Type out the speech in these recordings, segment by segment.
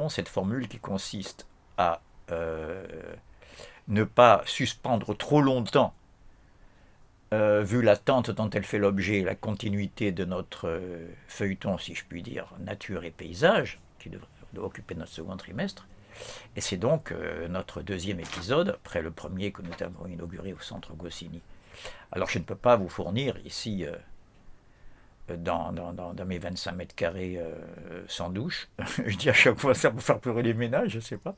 avons cette formule qui consiste à ne pas suspendre trop longtemps, vu l'attente dont elle fait l'objet, la continuité de notre feuilleton, si je puis dire, nature et paysage, qui doit occuper notre second trimestre. Et c'est donc notre deuxième épisode, après le premier que nous avons inauguré au centre Goscinny. Alors je ne peux pas vous fournir ici, dans mes 25 mètres carrés sans douche, je dis à chaque fois ça pour faire pleurer les ménages, je ne sais pas,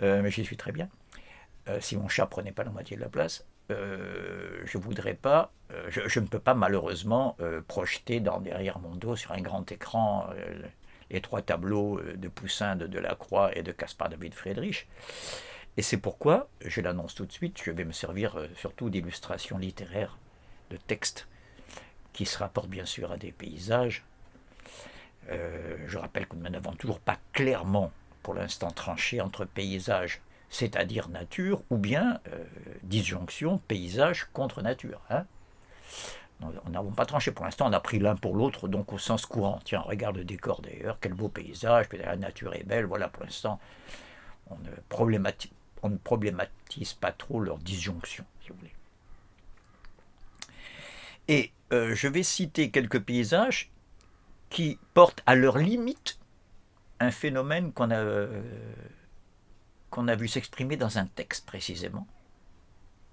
mais j'y suis très bien. Si mon chat prenait pas la moitié de la place, je voudrais pas, je ne peux pas malheureusement projeter derrière mon dos sur un grand écran les 3 tableaux de Poussin, de Delacroix et de Caspar David Friedrich. Et c'est pourquoi, je l'annonce tout de suite, je vais me servir surtout d'illustrations littéraires, de textes qui se rapportent bien sûr à des paysages. Je rappelle que nous n'avons toujours pas clairement, pour l'instant, tranché entre paysage, c'est-à-dire nature, ou bien disjonction paysage contre nature. Hein. Nous n'avons pas tranché pour l'instant, on a pris l'un pour l'autre, donc au sens courant. Tiens, regarde le décor d'ailleurs, quel beau paysage, puis la nature est belle, voilà, pour l'instant, on ne problématise pas trop leur disjonction, si vous voulez. Et je vais citer quelques paysages qui portent à leur limite un phénomène qu'on a vu s'exprimer dans un texte précisément.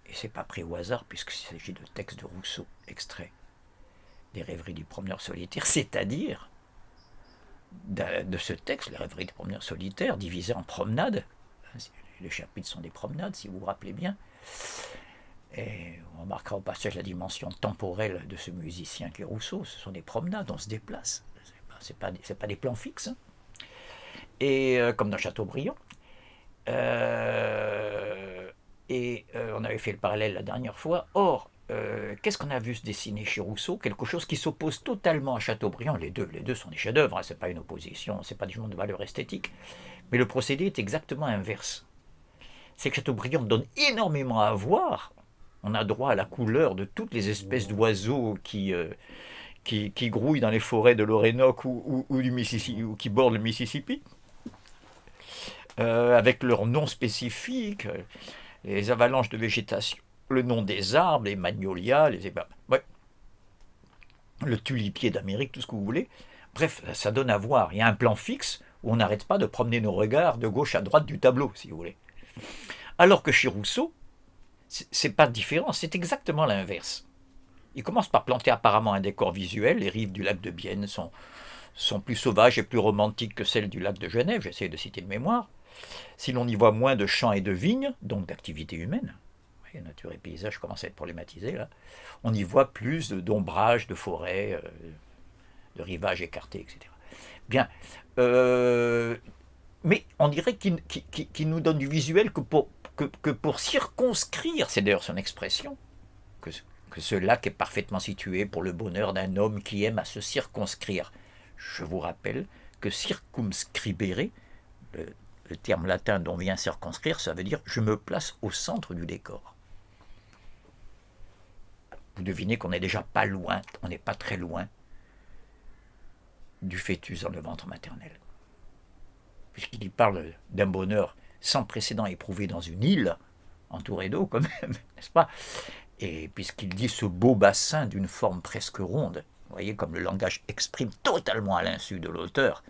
Et c'est pas pris au hasard, puisqu'il s'agit de textes de Rousseau, extrait des Rêveries du promeneur solitaire, c'est-à-dire de ce texte, les Rêveries du promeneur solitaire, divisé en promenades. Les chapitres sont des promenades, si vous vous rappelez bien. Et on remarquera au passage la dimension temporelle de ce musicien qui est Rousseau. Ce sont des promenades, on se déplace. C'est pas des plans fixes. Hein. Et comme dans Chateaubriand. On avait fait le parallèle la dernière fois. Or, qu'est-ce qu'on a vu se dessiner chez Rousseau? Quelque chose qui s'oppose totalement à Chateaubriand. Les deux sont des chefs-d'œuvre, hein, c'est pas une opposition, c'est pas des gens de valeur esthétique. Mais le procédé est exactement inverse. C'est que Chateaubriand donne énormément à voir. On a droit à la couleur de toutes les espèces d'oiseaux qui grouillent dans les forêts de l'Orénoque ou du Mississippi, ou qui bordent le Mississippi, avec leurs noms spécifiques, les avalanches de végétation, le nom des arbres, les magnolias, ouais, le tulipier d'Amérique, tout ce que vous voulez. Bref, ça donne à voir. Il y a un plan fixe où on n'arrête pas de promener nos regards de gauche à droite du tableau, si vous voulez. Alors que chez Rousseau, c'est pas différent, c'est exactement l'inverse. Il commence par planter apparemment un décor visuel. Les rives du lac de Bienne sont plus sauvages et plus romantiques que celles du lac de Genève, j'essaie de citer de mémoire. Si l'on y voit moins de champs et de vignes, donc d'activité humaine, nature et paysage commencent à être problématisés là, on y voit plus d'ombrage, de forêts, de rivages écartés, etc. Bien, mais on dirait qu'il nous donne du visuel que pour circonscrire, c'est d'ailleurs son expression, que ce lac est parfaitement situé pour le bonheur d'un homme qui aime à se circonscrire. Je vous rappelle que circumscribere, le terme latin dont vient circonscrire, ça veut dire je me place au centre du décor. Vous devinez qu'on n'est déjà pas loin, on n'est pas très loin du fœtus dans le ventre maternel. Puisqu'il y parle d'un bonheur sans précédent éprouvé dans une île, entourée d'eau quand même, n'est-ce pas? Et puisqu'il dit ce beau bassin d'une forme presque ronde, vous voyez comme le langage exprime totalement à l'insu de l'auteur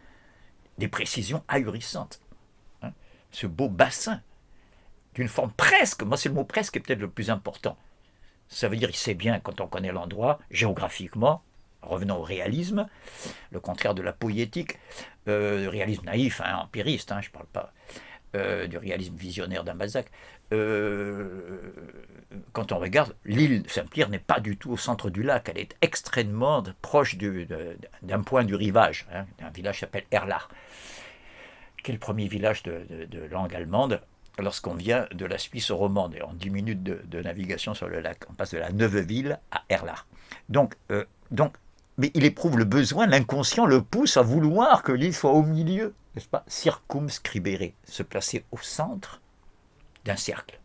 des précisions ahurissantes. Hein, ce beau bassin d'une forme presque, moi c'est le mot presque qui est peut-être le plus important. Ça veut dire il sait bien quand on connaît l'endroit, géographiquement, revenons au réalisme, le contraire de la poétique, le réalisme naïf, hein, empiriste, hein, je ne parle pas du réalisme visionnaire d'un Balzac. Quand on regarde, l'île Saint-Pierre n'est pas du tout au centre du lac, elle est extrêmement proche d'un point du rivage, hein, un village qui s'appelle Erlach, qui est le premier village de langue allemande lorsqu'on vient de la Suisse romande, et en 10 minutes de navigation sur le lac, on passe de la Neuveville à Erlach. Donc, mais il éprouve le besoin, l'inconscient le pousse à vouloir que l'île soit au milieu, n'est-ce pas? Circumscribere, se placer au centre d'un cercle.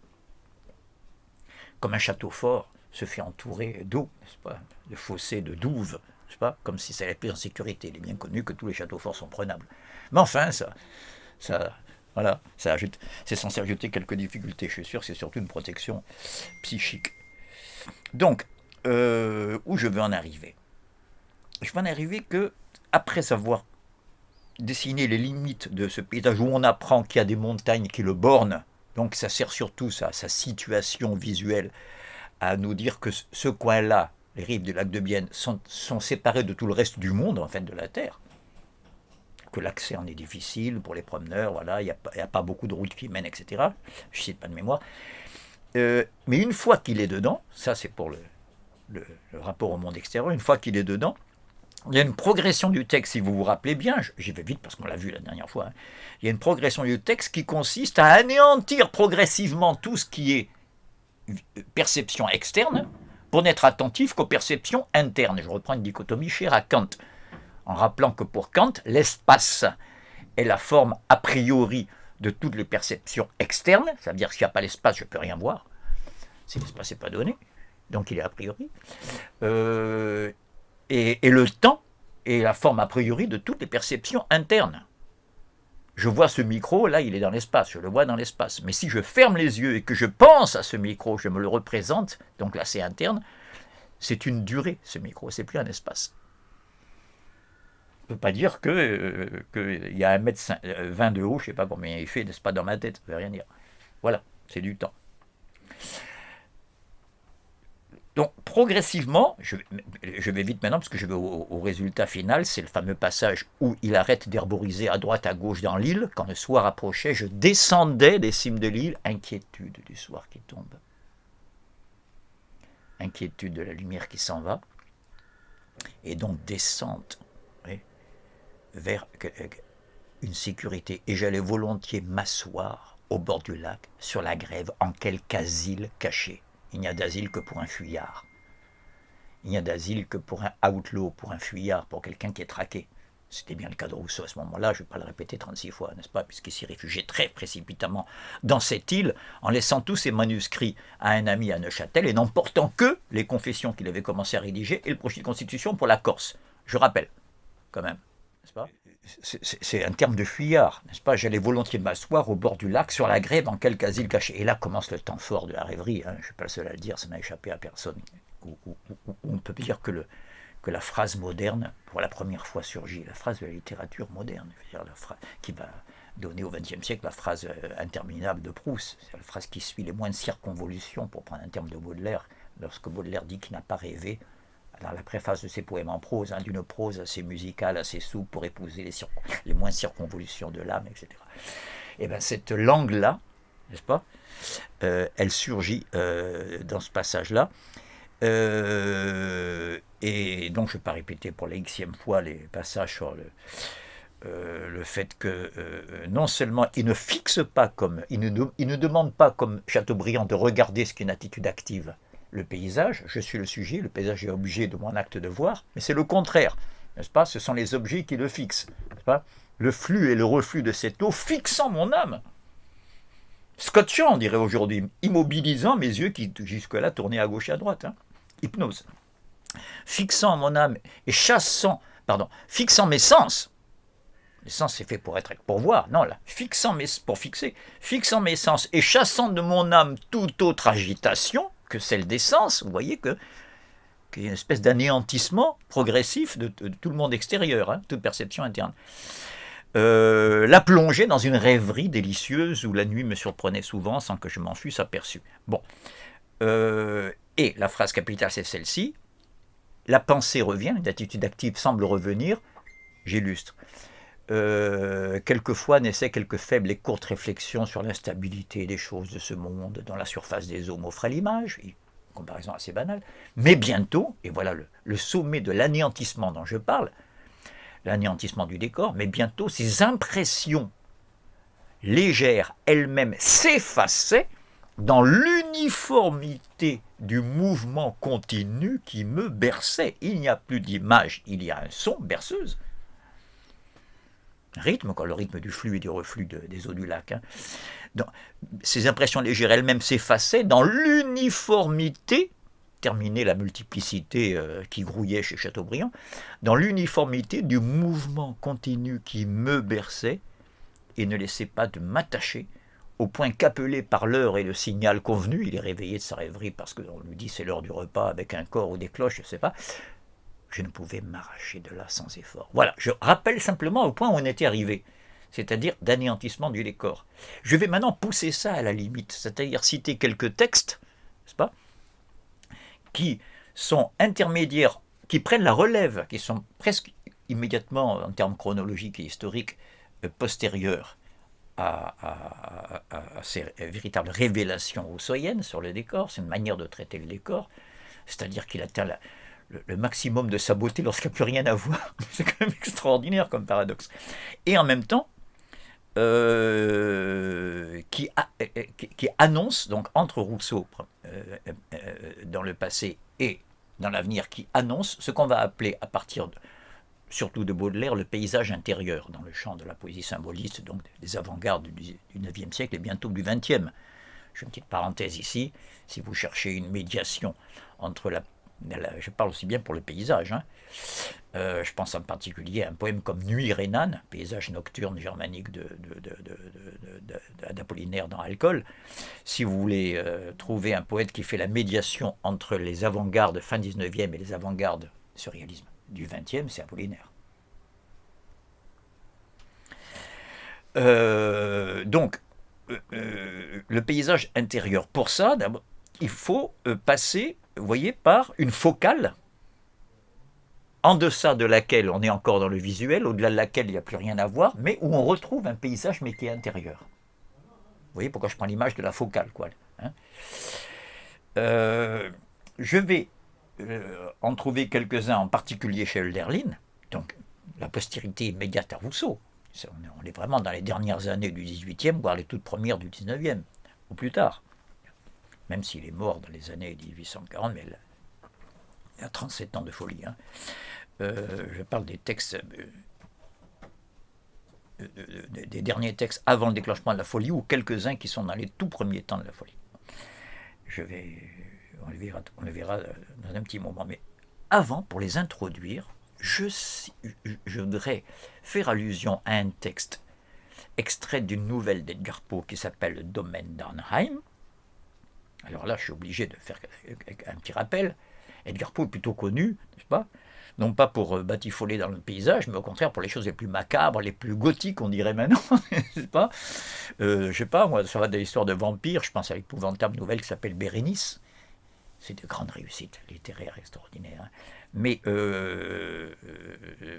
Comme un château fort se fait entourer d'eau, n'est-ce pas? De fossés, de douves, n'est-ce pas? Comme si ça allait être plus en sécurité. Il est bien connu que tous les châteaux forts sont prenables. Mais enfin, Ça, voilà, c'est censé ajouter quelques difficultés. Je suis sûr que c'est surtout une protection psychique. Donc, où je veux en arriver? Je veux en arriver que, après avoir dessiné les limites de ce paysage, où on apprend qu'il y a des montagnes qui le bornent, donc ça sert surtout, sa situation visuelle, à nous dire que ce coin-là, les rives du lac de Bienne, sont séparées de tout le reste du monde, en fait, de la Terre. Que l'accès en est difficile pour les promeneurs, voilà, il n'y a pas beaucoup de routes qui mènent, etc. Je ne cite pas de mémoire. Mais une fois qu'il est dedans, ça c'est pour le rapport au monde extérieur, une fois qu'il est dedans, il y a une progression du texte, si vous vous rappelez bien, j'y vais vite parce qu'on l'a vu la dernière fois, hein. Il y a une progression du texte qui consiste à anéantir progressivement tout ce qui est perception externe pour n'être attentif qu'aux perceptions internes. Je reprends une dichotomie chère à Kant, en rappelant que pour Kant, l'espace est la forme a priori de toutes les perceptions externes, ça veut dire que s'il n'y a pas l'espace, je ne peux rien voir, si l'espace n'est pas donné, donc il est a priori. Et le temps est la forme a priori de toutes les perceptions internes. Je vois ce micro, là il est dans l'espace, je le vois dans l'espace. Mais si je ferme les yeux et que je pense à ce micro, je me le représente, donc là c'est interne, c'est une durée ce micro, c'est plus un espace. On ne peut pas dire qu'il y a 1m20 de haut, je ne sais pas combien il fait, n'est-ce pas, dans ma tête, ça ne veut rien dire. Voilà, c'est du temps. Donc progressivement, je vais vite maintenant parce que je vais au résultat final, c'est le fameux passage où il arrête d'herboriser à droite à gauche dans l'île. Quand le soir approchait, je descendais des cimes de l'île, inquiétude du soir qui tombe, inquiétude de la lumière qui s'en va, et donc descente, oui, vers une sécurité. Et j'allais volontiers m'asseoir au bord du lac, sur la grève, en quelque asile caché. Il n'y a d'asile que pour un fuyard. Il n'y a d'asile que pour un outlaw, pour un fuyard, pour quelqu'un qui est traqué. C'était bien le cas de Rousseau à ce moment-là, je ne vais pas le répéter 36 fois, n'est-ce pas, puisqu'il s'y réfugiait très précipitamment dans cette île, en laissant tous ses manuscrits à un ami à Neuchâtel, et n'emportant que les confessions qu'il avait commencé à rédiger et le projet de constitution pour la Corse. Je rappelle, quand même, n'est-ce pas? C'est un terme de fuyard, n'est-ce pas? J'allais volontiers m'asseoir au bord du lac, sur la grève, en quelque asile caché. Et là commence le temps fort de la rêverie, hein. Je ne suis pas le seul à le dire, ça n'a échappé à personne. On peut dire que la phrase moderne, pour la première fois surgit, la phrase de la littérature moderne, c'est-à-dire qui va donner au XXe siècle la phrase interminable de Proust, c'est la phrase qui suit les moindres circonvolutions, pour prendre un terme de Baudelaire, lorsque Baudelaire dit qu'il n'a pas rêvé, dans la préface de ses poèmes en prose, hein, d'une prose assez musicale, assez souple pour épouser les moindres circonvolutions de l'âme, etc. Et bien cette langue-là, n'est-ce pas, elle surgit dans ce passage-là. Et donc je ne vais pas répéter pour la xème fois les passages sur le fait que non seulement il ne fixe pas comme, il ne demande pas comme Chateaubriand de regarder ce qui est une attitude active, le paysage, je suis le sujet, le paysage est objet de mon acte de voir, mais c'est le contraire, n'est-ce pas? Ce sont les objets qui le fixent, n'est-ce pas? Le flux et le reflux de cette eau fixant mon âme, scotchant, on dirait aujourd'hui, immobilisant mes yeux qui jusque-là tournaient à gauche et à droite, hein. Hypnose, fixant mon âme et fixant mes sens. Les sens c'est fait pour voir, non là, fixant mes sens et chassant de mon âme toute autre agitation que celle des sens. Vous voyez qu'il y a une espèce d'anéantissement progressif de tout le monde extérieur, hein, toute perception interne. La plonger dans une rêverie délicieuse où la nuit me surprenait souvent sans que je m'en fusse aperçu. Bon. Et la phrase capitale, c'est celle-ci. La pensée revient, une attitude active semble revenir. J'illustre. Quelquefois naissaient quelques faibles et courtes réflexions sur l'instabilité des choses de ce monde dont la surface des eaux m'offrait l'image, une comparaison assez banale, mais bientôt, et voilà le sommet de l'anéantissement dont je parle, l'anéantissement du décor, mais bientôt ces impressions légères elles-mêmes s'effaçaient dans l'uniformité du mouvement continu qui me berçait. Il n'y a plus d'image, il y a un son, berceuse. Rythme, le rythme du flux et du reflux des eaux du lac. Hein. Donc, ces impressions légères elles-mêmes s'effaçaient dans l'uniformité, terminée la multiplicité qui grouillait chez Chateaubriand, dans l'uniformité du mouvement continu qui me berçait et ne laissez pas de m'attacher, au point qu'appelé par l'heure et le signal convenu, il est réveillé de sa rêverie parce qu'on lui dit c'est l'heure du repas avec un corps ou des cloches, je ne sais pas, je ne pouvais m'arracher de là sans effort. Voilà, je rappelle simplement au point où on était arrivé, c'est-à-dire d'anéantissement du décor. Je vais maintenant pousser ça à la limite, c'est-à-dire citer quelques textes, n'est-ce pas, qui sont intermédiaires, qui prennent la relève, qui sont presque immédiatement, en termes chronologiques et historiques, postérieurs à ces véritables révélations rousseauiennes sur le décor. C'est une manière de traiter le décor, c'est-à-dire qu'il atteint le maximum de sa beauté lorsqu'il n'y a plus rien à voir. C'est quand même extraordinaire comme paradoxe. Et en même temps, qui annonce, donc entre Rousseau dans le passé et dans l'avenir, qui annonce ce qu'on va appeler à partir surtout de Baudelaire, le paysage intérieur dans le champ de la poésie symboliste, donc des avant-gardes du IXe siècle et bientôt du XXe. Je fais une petite parenthèse ici, si vous cherchez une médiation entre je parle aussi bien pour le paysage, hein. Je pense en particulier à un poème comme Nuit rhénane, paysage nocturne germanique d'Apollinaire dans Alcool. Si vous voulez trouver un poète qui fait la médiation entre les avant-gardes fin 19e et les avant-gardes surréalisme du 20e, c'est Apollinaire. Donc, le paysage intérieur. Pour ça, il faut passer, vous voyez, par une focale en deçà de laquelle on est encore dans le visuel, au-delà de laquelle il n'y a plus rien à voir, mais où on retrouve un paysage mais qui est intérieur. Vous voyez pourquoi je prends l'image de la focale, quoi. Hein. Je vais en trouver quelques-uns, en particulier chez Hölderlin, donc la postérité immédiate à Rousseau. On est vraiment dans les dernières années du XVIIIe, voire les toutes premières du XIXe, ou plus tard. Même s'il est mort dans les années 1840, mais il a 37 ans de folie. Hein. Je parle des textes, des derniers textes avant le déclenchement de la folie, ou quelques-uns qui sont dans les tout premiers temps de la folie. On le verra dans un petit moment. Mais avant, pour les introduire, je voudrais faire allusion à un texte extrait d'une nouvelle d'Edgar Poe qui s'appelle Le Domaine d'Arnheim. Alors là, je suis obligé de faire un petit rappel. Edgar Poe est plutôt connu, n'est-ce pas ? Non pas pour batifoler dans le paysage, mais au contraire pour les choses les plus macabres, les plus gothiques, on dirait maintenant, n'est-ce pas ? Je sais pas, moi, ça va de l'histoire de vampires, je pense à l'épouvantable nouvelle qui s'appelle Bérénice. C'est de grandes réussites littéraires extraordinaires. Hein. Mais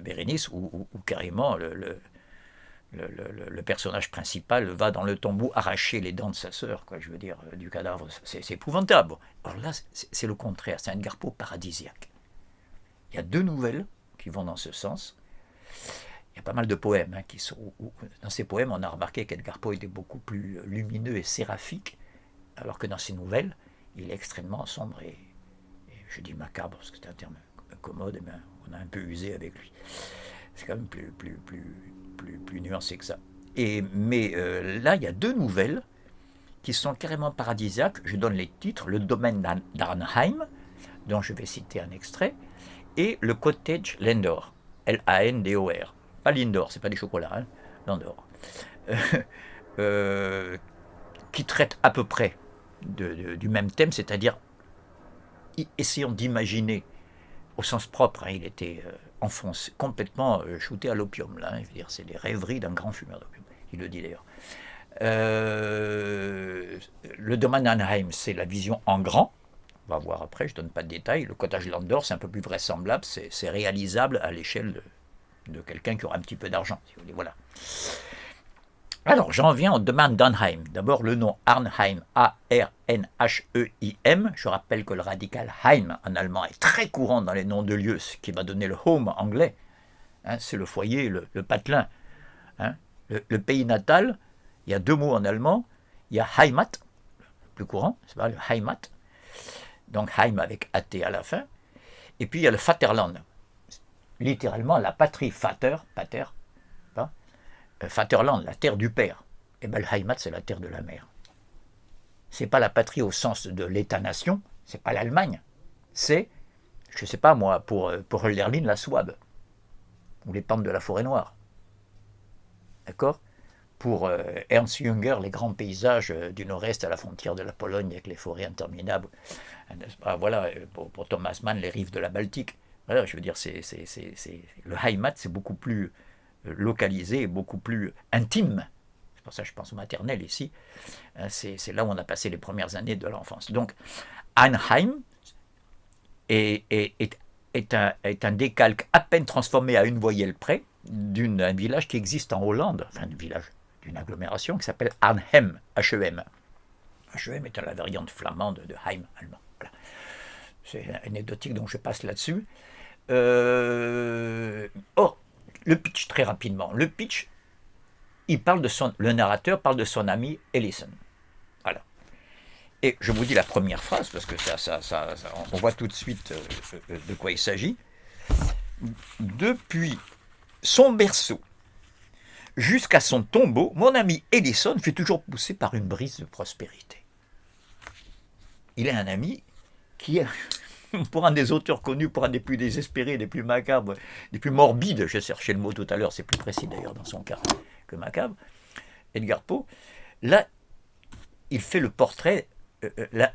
Bérénice, ou carrément le personnage principal va dans le tombeau arracher les dents de sa sœur, quoi, je veux dire, du cadavre, c'est épouvantable. Alors là, c'est le contraire, c'est un Edgar Poe paradisiaque. Il y a deux nouvelles qui vont dans ce sens. Il y a pas mal de poèmes hein, qui sont. Dans ces poèmes, on a remarqué qu'Edgar Poe était beaucoup plus lumineux et séraphique, alors que dans ces nouvelles, il est extrêmement sombre et je dis macabre parce que c'est un terme commode, mais on a un peu usé avec lui. C'est quand même plus nuancé que ça. Mais là, il y a deux nouvelles qui sont carrément paradisiaques. Je donne les titres. Le Domaine d'Arnheim, dont je vais citer un extrait, et le Cottage Landor, Landor. Pas Lindor, c'est pas des chocolats, hein, Landor. Qui traite à peu près du même thème, c'est-à-dire essayons d'imaginer, au sens propre, hein, il était enfoncé, complètement shooté à l'opium, là, hein, je veux dire, c'est les rêveries d'un grand fumeur d'opium, il le dit d'ailleurs. Le Domaine d'Arnheim, c'est la vision en grand, on va voir après, je ne donne pas de détails. Le Cottage Landor, c'est un peu plus vraisemblable, c'est réalisable à l'échelle de quelqu'un qui aura un petit peu d'argent, si vous voulez, voilà. Alors, j'en viens au Domaine d'Arnheim. D'abord, le nom Arnheim, A-R-N-H-E-I-M. Je rappelle que le radical Heim en allemand est très courant dans les noms de lieux, ce qui va donner le home anglais. Hein, c'est le foyer, le patelin. Hein. Le pays natal, il y a deux mots en allemand. Il y a Heimat, le plus courant, c'est pas le Heimat. Donc Heim avec AT à la fin. Et puis il y a le Vaterland. Littéralement, la patrie, pater. Vaterland, la terre du père. Et bien le Heimat, c'est la terre de la mère. C'est pas la patrie au sens de l'État-nation, c'est pas l'Allemagne. C'est, je sais pas moi, pour Hölderlin, la Souabe. Ou les pentes de la forêt noire. D'accord ? pour Ernst Jünger, les grands paysages du nord-est à la frontière de la Pologne avec les forêts interminables. Voilà, pour Thomas Mann, les rives de la Baltique. Voilà, je veux dire, le Heimat, c'est beaucoup plus localisé, beaucoup plus intime. C'est pour ça que je pense au maternel ici. C'est là où on a passé les premières années de l'enfance. Donc, Arnhem est un décalque à peine transformé à une voyelle près d'un village qui existe en Hollande, enfin d'une agglomération qui s'appelle Arnhem, H-E-M. H-E-M est la variante flamande de Heim allemand. Voilà. C'est anecdotique, donc je passe là-dessus. Le pitch, très rapidement. Le pitch, le narrateur parle de son ami Ellison. Voilà. Et je vous dis la première phrase, parce que on voit tout de suite de quoi il s'agit. Depuis son berceau jusqu'à son tombeau, mon ami Ellison fut toujours poussé par une brise de prospérité. Il est un ami qui est, pour un des auteurs connus, pour un des plus désespérés, des plus macabres, des plus morbides, j'ai cherché le mot tout à l'heure, c'est plus précis d'ailleurs dans son cas que macabre, Edgar Poe, là, il fait le portrait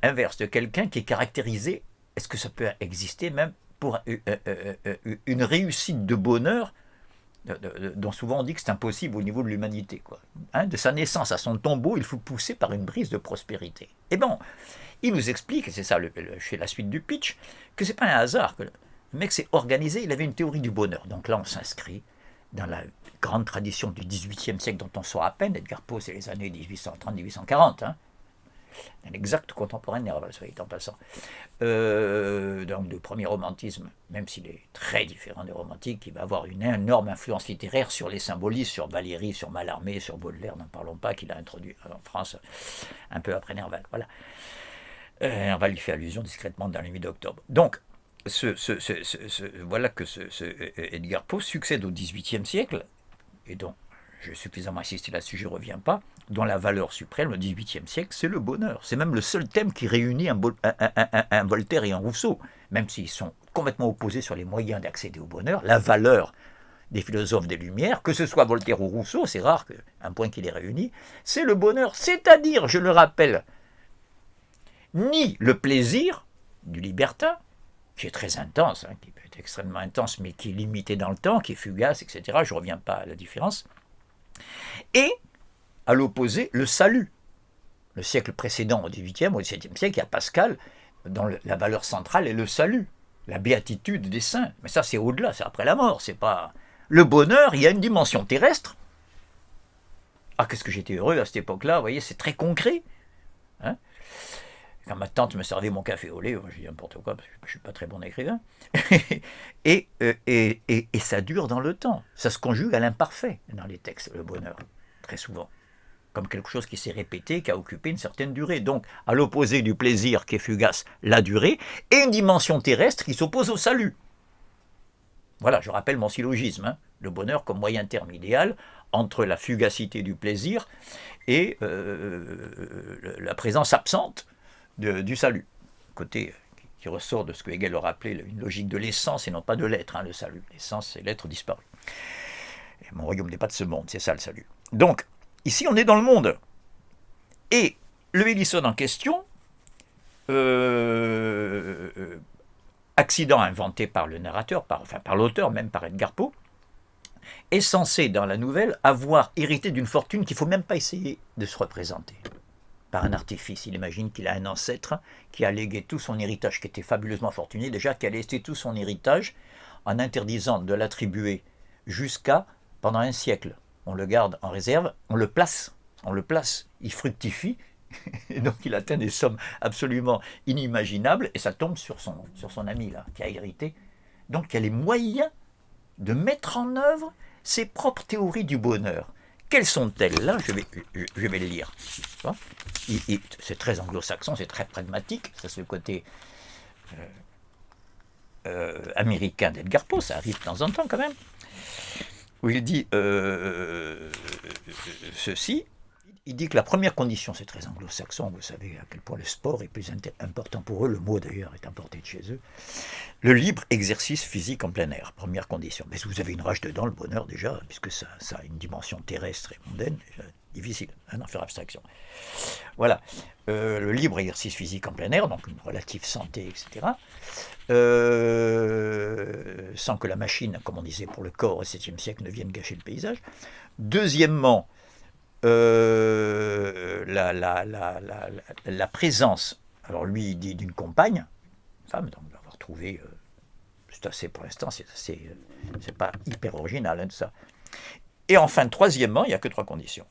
l'inverse de quelqu'un qui est caractérisé, est-ce que ça peut exister même pour une réussite de bonheur dont souvent on dit que c'est impossible au niveau de l'humanité. De sa naissance à son tombeau, il faut pousser par une brise de prospérité. Et bon, il nous explique, et c'est ça chez la suite du pitch, que c'est pas un hasard, que le mec s'est organisé, il avait une théorie du bonheur. Donc là, on s'inscrit dans la grande tradition du XVIIIe siècle dont on sort à peine. Edgar Poe, c'est les années 1830-1840, un exact contemporain de Nerval, soit dit en passant. Donc de premier romantisme, même s'il est très différent des romantiques, il va avoir une énorme influence littéraire sur les symbolistes, sur Valéry, sur Mallarmé, sur Baudelaire, n'en parlons pas, qu'il a introduit en France un peu après Nerval. Voilà. Nerval lui fait allusion discrètement dans les nuits d'octobre. Donc, voilà que Edgar Poe succède au XVIIIe siècle, et donc j'ai suffisamment insisté là-dessus, je ne reviens pas, dont la valeur suprême au XVIIIe siècle, c'est le bonheur. C'est même le seul thème qui réunit un Voltaire et un Rousseau, même s'ils sont complètement opposés sur les moyens d'accéder au bonheur. La valeur des philosophes des Lumières, que ce soit Voltaire ou Rousseau, c'est rare qu'un point qui les réunit, c'est le bonheur, c'est-à-dire, je le rappelle, ni le plaisir du libertin, qui est très intense, qui peut être extrêmement intense, mais qui est limité dans le temps, qui est fugace, etc. Je ne reviens pas à la différence. Et, à l'opposé, le salut. Le siècle précédent, au XVIIIe, au XVIIe siècle, il y a Pascal, dont la valeur centrale est le salut, la béatitude des saints. Mais ça, c'est au-delà, c'est après la mort. C'est pas le bonheur, il y a une dimension terrestre. Ah, qu'est-ce que j'étais heureux à cette époque-là, vous voyez, c'est très concret. Quand ma tante me servait mon café au lait, je dis n'importe quoi, parce que je ne suis pas très bon écrivain, et ça dure dans le temps. Ça se conjugue à l'imparfait dans les textes, le bonheur, très souvent, comme quelque chose qui s'est répété, qui a occupé une certaine durée. Donc, à l'opposé du plaisir qui est fugace, la durée, et une dimension terrestre qui s'oppose au salut. Voilà, je rappelle mon syllogisme, le bonheur comme moyen terme idéal entre la fugacité du plaisir et la présence absente du salut, côté qui ressort de ce que Hegel aurait appelé une logique de l'essence et non pas de l'être, le salut. L'essence, c'est l'être disparu. Et mon royaume n'est pas de ce monde, c'est ça le salut. Donc, ici, on est dans le monde. Et le Ellison en question, accident inventé par le narrateur, par l'auteur, même par Edgar Poe, est censé, dans la nouvelle, avoir hérité d'une fortune qu'il ne faut même pas essayer de se représenter. Par un artifice. Il imagine qu'il a un ancêtre qui a légué tout son héritage, qui était fabuleusement fortuné, déjà qui a laissé tout son héritage en interdisant de l'attribuer jusqu'à pendant un siècle. On le garde en réserve, on le place, il fructifie, et donc il atteint des sommes absolument inimaginables, et ça tombe sur son ami là, qui a hérité. Donc il y a les moyens de mettre en œuvre ses propres théories du bonheur. Quelles sont-elles? Là, je vais les lire. C'est très anglo-saxon, c'est très pragmatique. Ça, c'est le côté américain d'Edgar Poe. Ça arrive de temps en temps, quand même. Où il dit ceci. Il dit que la première condition, c'est très anglo-saxon. Vous savez à quel point le sport est plus important pour eux. Le mot, d'ailleurs, est importé de chez eux. Le libre exercice physique en plein air, première condition. Mais si vous avez une rage dedans, le bonheur déjà, puisque ça a une dimension terrestre et mondaine, difficile d'en faire abstraction. Voilà, le libre exercice physique en plein air, donc une relative santé, etc. Sans que la machine, comme on disait pour le corps au 7e siècle, ne vienne gâcher le paysage. Deuxièmement, la présence, alors lui il dit d'une compagne, femme, donc d'avoir trouvé, c'est assez pour l'instant, c'est pas hyper original tout ça. Et enfin, troisièmement, il n'y a que 3 conditions.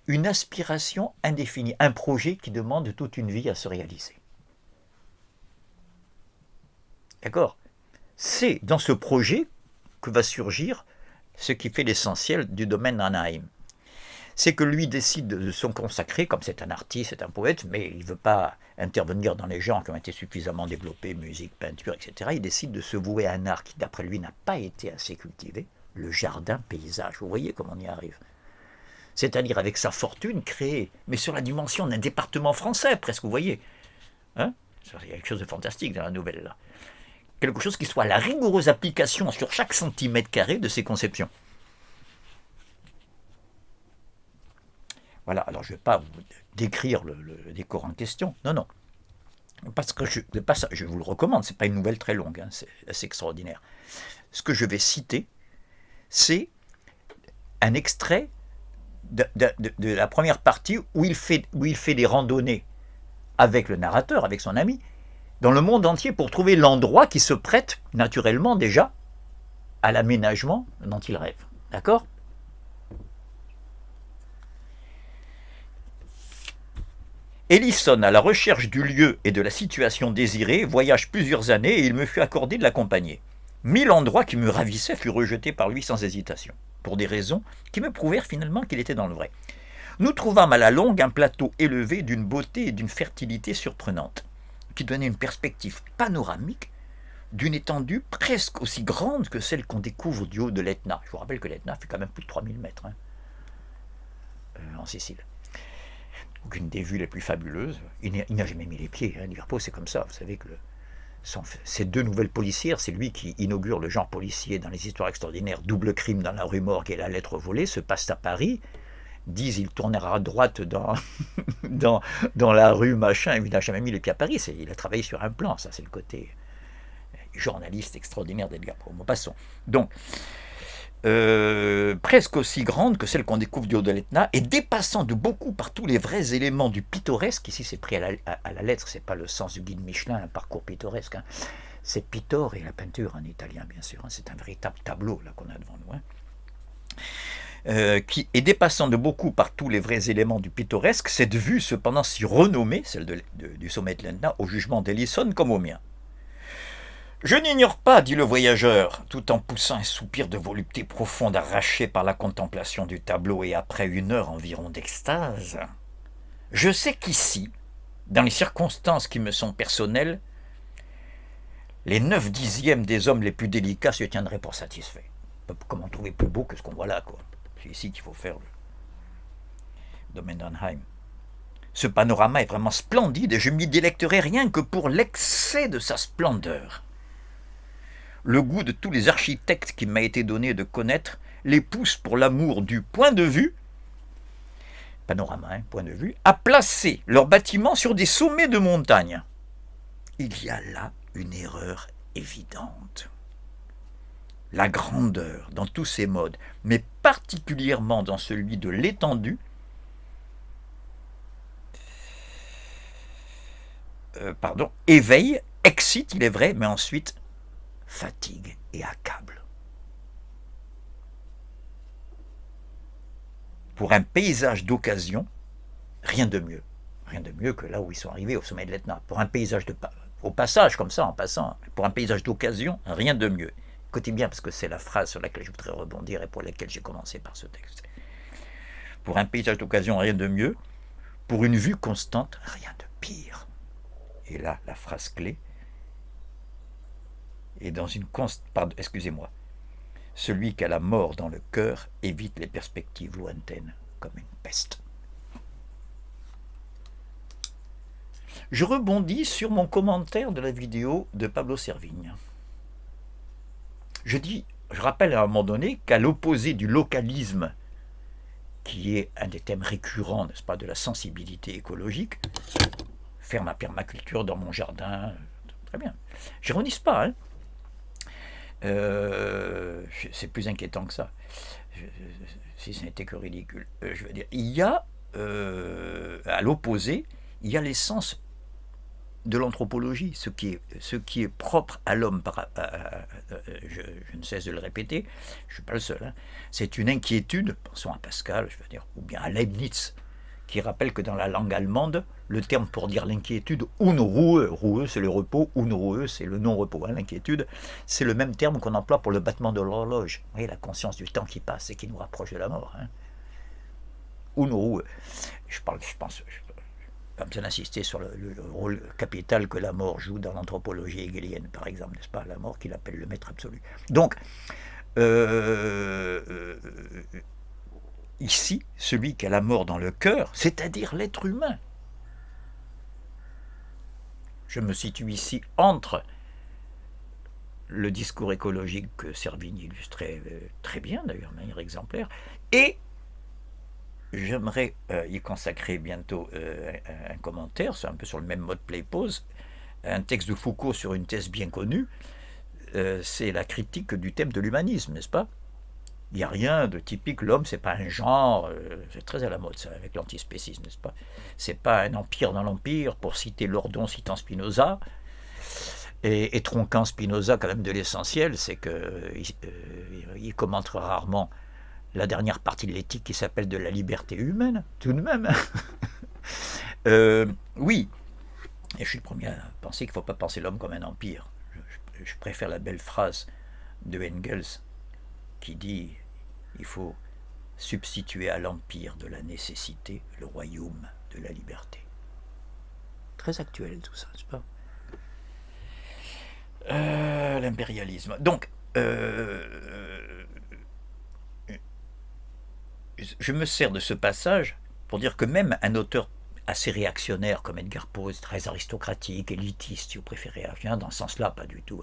Une aspiration indéfinie, un projet qui demande toute une vie à se réaliser. D'accord ? C'est dans ce projet que va surgir ce qui fait l'essentiel du domaine d'Anaheim. C'est que lui décide de se consacrer, comme c'est un artiste, c'est un poète, mais il ne veut pas intervenir dans les genres qui ont été suffisamment développés, musique, peinture, etc. Il décide de se vouer à un art qui, d'après lui, n'a pas été assez cultivé, le jardin-paysage. Vous voyez comment on y arrive. C'est-à-dire avec sa fortune créée, mais sur la dimension d'un département français, presque, vous voyez. Hein ? Il y a quelque chose de fantastique dans la nouvelle, là. Quelque chose qui soit la rigoureuse application sur chaque centimètre carré de ses conceptions. Voilà, alors je ne vais pas vous décrire le décor en question, non. Parce que je vous le recommande, ce n'est pas une nouvelle très longue, hein, c'est assez extraordinaire. Ce que je vais citer, c'est un extrait de la première partie où il fait des randonnées avec le narrateur, avec son ami, dans le monde entier pour trouver l'endroit qui se prête naturellement déjà à l'aménagement dont il rêve. D'accord ? Ellison, à la recherche du lieu et de la situation désirée, voyage plusieurs années et il me fut accordé de l'accompagner. 1000 endroits qui me ravissaient furent rejetés par lui sans hésitation, pour des raisons qui me prouvèrent finalement qu'il était dans le vrai. Nous trouvâmes à la longue un plateau élevé d'une beauté et d'une fertilité surprenantes, qui donnait une perspective panoramique d'une étendue presque aussi grande que celle qu'on découvre du haut de l'Etna. Je vous rappelle que l'Etna fait quand même plus de 3000 mètres en Sicile. Donc une des vues les plus fabuleuses. Il n'a jamais mis les pieds. Liverpool, c'est comme ça. Vous savez que ces 2 nouvelles policières, c'est lui qui inaugure le genre policier dans les histoires extraordinaires. Double crime dans la rue Morgue et la lettre volée se passe à Paris. Disent il tournera à droite dans la rue machin. Il n'a jamais mis les pieds à Paris. Il a travaillé sur un plan. Ça, c'est le côté journaliste extraordinaire d'Edgar Poe. Bon, passons. Donc, presque aussi grande que celle qu'on découvre du haut de l'Etna, et dépassant de beaucoup par tous les vrais éléments du pittoresque. Ici, c'est pris à la lettre, c'est pas le sens du guide Michelin, un parcours pittoresque. C'est Pittore et la peinture en italien, bien sûr. C'est un véritable tableau là qu'on a devant nous. Et dépassant de beaucoup par tous les vrais éléments du pittoresque, cette vue cependant si renommée, celle du sommet de l'Etna, au jugement d'Ellison comme au mien. Je n'ignore pas, dit le voyageur, tout en poussant un soupir de volupté profonde arraché par la contemplation du tableau et après 1 heure environ d'extase. Je sais qu'ici, dans les circonstances qui me sont personnelles, les 9/10 des hommes les plus délicats se tiendraient pour satisfaits. Comment trouver plus beau que ce qu'on voit là, quoi. C'est ici qu'il faut faire le domaine d'Anaheim. Ce panorama est vraiment splendide et je m'y délecterai rien que pour l'excès de sa splendeur. Le goût de tous les architectes qu'il m'a été donné de connaître les pousse pour l'amour du point de vue, panorama, point de vue, à placer leurs bâtiments sur des sommets de montagnes. Il y a là une erreur évidente. La grandeur dans tous ses modes, mais particulièrement dans celui de l'étendue, éveille, excite, il est vrai, mais ensuite fatigue et accable. Pour un paysage d'occasion, rien de mieux que là où ils sont arrivés au sommet de l'Etna. Pour un paysage au passage comme ça, en passant, pour un paysage d'occasion, rien de mieux. Écoutez bien, parce que c'est la phrase sur laquelle je voudrais rebondir et pour laquelle j'ai commencé par ce texte. Pour un paysage d'occasion, rien de mieux. Pour une vue constante, rien de pire. Et là, la phrase clé, et dans une celui qui a la mort dans le cœur évite les perspectives lointaines comme une peste. Je rebondis sur mon commentaire de la vidéo de Pablo Servigne. Je rappelle à un moment donné qu'à l'opposé du localisme qui est un des thèmes récurrents, n'est-ce pas, de la sensibilité écologique. Faire ma permaculture dans mon jardin, très bien. J'ironise pas, hein. C'est plus inquiétant que ça, si ce n'était que ridicule. Je veux dire, il y a, à l'opposé, il y a l'essence de l'anthropologie, ce qui est propre à l'homme, je ne cesse de le répéter, je ne suis pas le seul, hein. C'est une inquiétude, pensons à Pascal, je veux dire, ou bien à Leibniz, qui rappelle que dans la langue allemande, le terme pour dire l'inquiétude, Unruhe, Ruhe c'est le repos, Unruhe c'est le non-repos, hein, l'inquiétude, c'est le même terme qu'on emploie pour le battement de l'horloge. Vous voyez, la conscience du temps qui passe et qui nous rapproche de la mort. Hein. Unruhe. Je pense, pas besoin d'insister sur le rôle capital que la mort joue dans l'anthropologie hegelienne, par exemple, n'est-ce pas? La mort qu'il appelle le maître absolu. Donc, ici, celui qui a la mort dans le cœur, c'est-à-dire l'être humain. Je me situe ici entre le discours écologique que Servigne illustrait très bien, d'ailleurs, de manière exemplaire, et j'aimerais y consacrer bientôt un commentaire, c'est un peu sur le même mode play-pause, un texte de Foucault sur une thèse bien connue, c'est la critique du thème de l'humanisme, n'est-ce pas? Il n'y a rien de typique, l'homme c'est pas un genre, c'est très à la mode ça, avec l'antispécisme, n'est-ce pas? C'est pas un empire dans l'empire, pour citer Lordon citant Spinoza, et tronquant Spinoza quand même de l'essentiel, c'est qu'il commente rarement la dernière partie de l'éthique qui s'appelle de la liberté humaine, tout de même. Oui, et je suis le premier à penser qu'il ne faut pas penser l'homme comme un empire. Je préfère la belle phrase de Engels qui dit il faut substituer à l'empire de la nécessité le royaume de la liberté. Très actuel tout ça, n'est-ce pas? L'impérialisme. Donc, je me sers de ce passage pour dire que même un auteur assez réactionnaire comme Edgar Poe, très aristocratique, élitiste, si vous préférez, dans ce sens-là, pas du tout,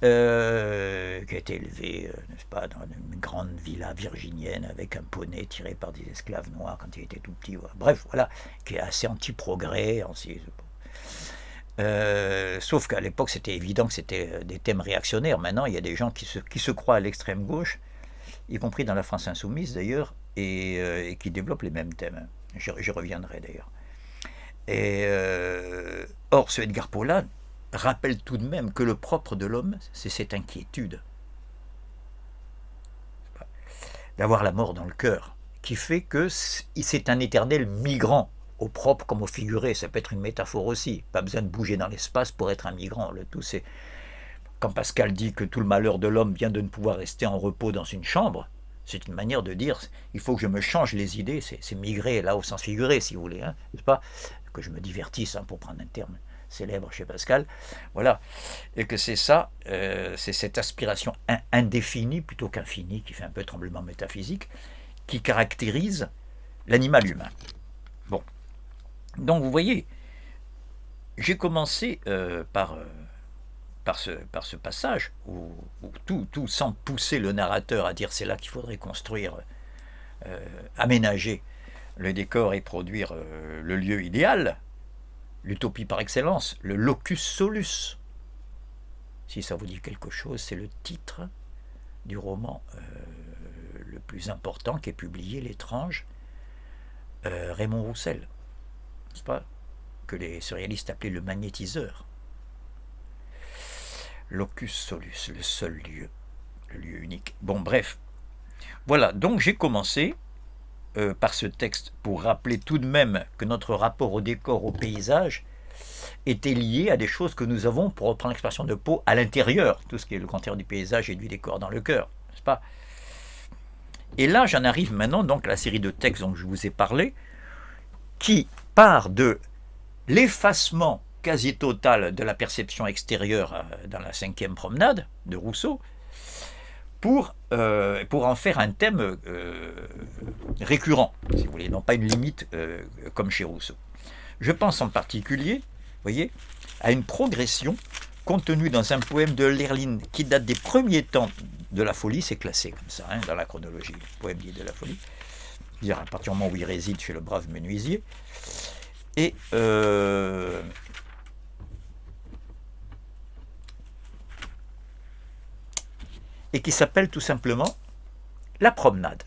qui a été élevé, n'est-ce pas, dans une grande villa virginienne avec un poney tiré par des esclaves noirs quand il était tout petit. Bref, voilà, qui est assez anti-progrès, sauf qu'à l'époque, c'était évident que c'était des thèmes réactionnaires. Maintenant, il y a des gens qui se croient à l'extrême gauche, y compris dans la France insoumise d'ailleurs, et qui développent les mêmes thèmes. J'y reviendrai d'ailleurs. Or, ce Edgar Poe-là rappelle tout de même que le propre de l'homme, c'est cette inquiétude d'avoir la mort dans le cœur, qui fait que c'est un éternel migrant, au propre comme au figuré. Ça peut être une métaphore aussi. Pas besoin de bouger dans l'espace pour être un migrant. Le tout, c'est quand Pascal dit que tout le malheur de l'homme vient de ne pouvoir rester en repos dans une chambre, c'est une manière de dire il faut que je me change les idées, c'est migrer là au sens figuré si vous voulez, hein, n'est-ce pas? Que je me divertisse, hein, pour prendre un terme célèbre chez Pascal, voilà, et que c'est ça, c'est cette aspiration indéfinie plutôt qu'infinie, qui fait un peu tremblement métaphysique, qui caractérise l'animal humain. Bon, donc vous voyez, j'ai commencé par ce passage où tout semble pousser le narrateur à dire c'est là qu'il faudrait construire, aménager le décor et produire le lieu idéal, l'utopie par excellence, le locus solus. Si ça vous dit quelque chose, c'est le titre du roman le plus important qui est publié, L'étrange, Raymond Roussel, n'est-ce pas, que les surréalistes appelaient le magnétiseur. Locus solus, le seul lieu, le lieu unique. Bon, bref. Voilà, donc j'ai commencé par ce texte pour rappeler tout de même que notre rapport au décor, au paysage, était lié à des choses que nous avons, pour reprendre l'expression de Poe, à l'intérieur, tout ce qui est le contraire du paysage et du décor dans le cœur, n'est-ce pas? Et là, j'en arrive maintenant donc à la série de textes dont je vous ai parlé, qui part de l'effacement quasi total de la perception extérieure dans la 5e promenade de Rousseau, pour en faire un thème récurrent, si vous voulez, non pas une limite comme chez Rousseau. Je pense en particulier, voyez, à une progression contenue dans un poème de Lerline qui date des premiers temps de la folie, c'est classé comme ça, hein, dans la chronologie, le poème dit de la folie, c'est-à-dire à partir du moment où il réside chez le brave menuisier, et qui s'appelle tout simplement La Promenade.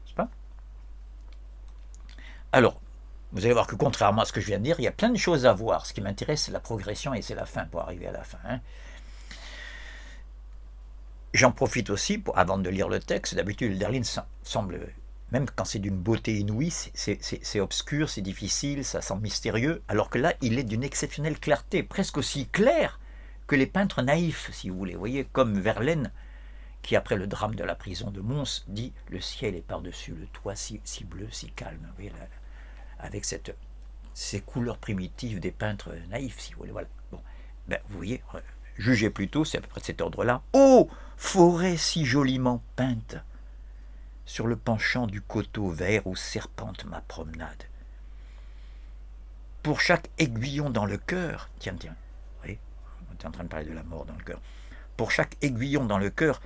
N'est-ce pas? Alors, vous allez voir que contrairement à ce que je viens de dire, il y a plein de choses à voir. Ce qui m'intéresse, c'est la progression et c'est la fin pour arriver à la fin. Hein. J'en profite aussi, avant de lire le texte, d'habitude Hölderlin semble, même quand c'est d'une beauté inouïe, c'est obscur, c'est difficile, ça semble mystérieux, alors que là, il est d'une exceptionnelle clarté, presque aussi clair que les peintres naïfs, si vous voulez. Vous voyez, comme Verlaine, qui après le drame de la prison de Mons, dit « Le ciel est par-dessus le toit, si bleu, si calme. » Vous voyez, là, avec ces couleurs primitives des peintres naïfs, si vous voulez. Voilà. Bon. Ben, vous voyez, jugez plutôt, c'est à peu près de cet ordre-là. « Oh, forêt si joliment peinte, sur le penchant du coteau vert où serpente ma promenade. Pour chaque aiguillon dans le cœur, tiens, vous voyez, on est en train de parler de la mort dans le cœur. Pour chaque aiguillon dans le cœur,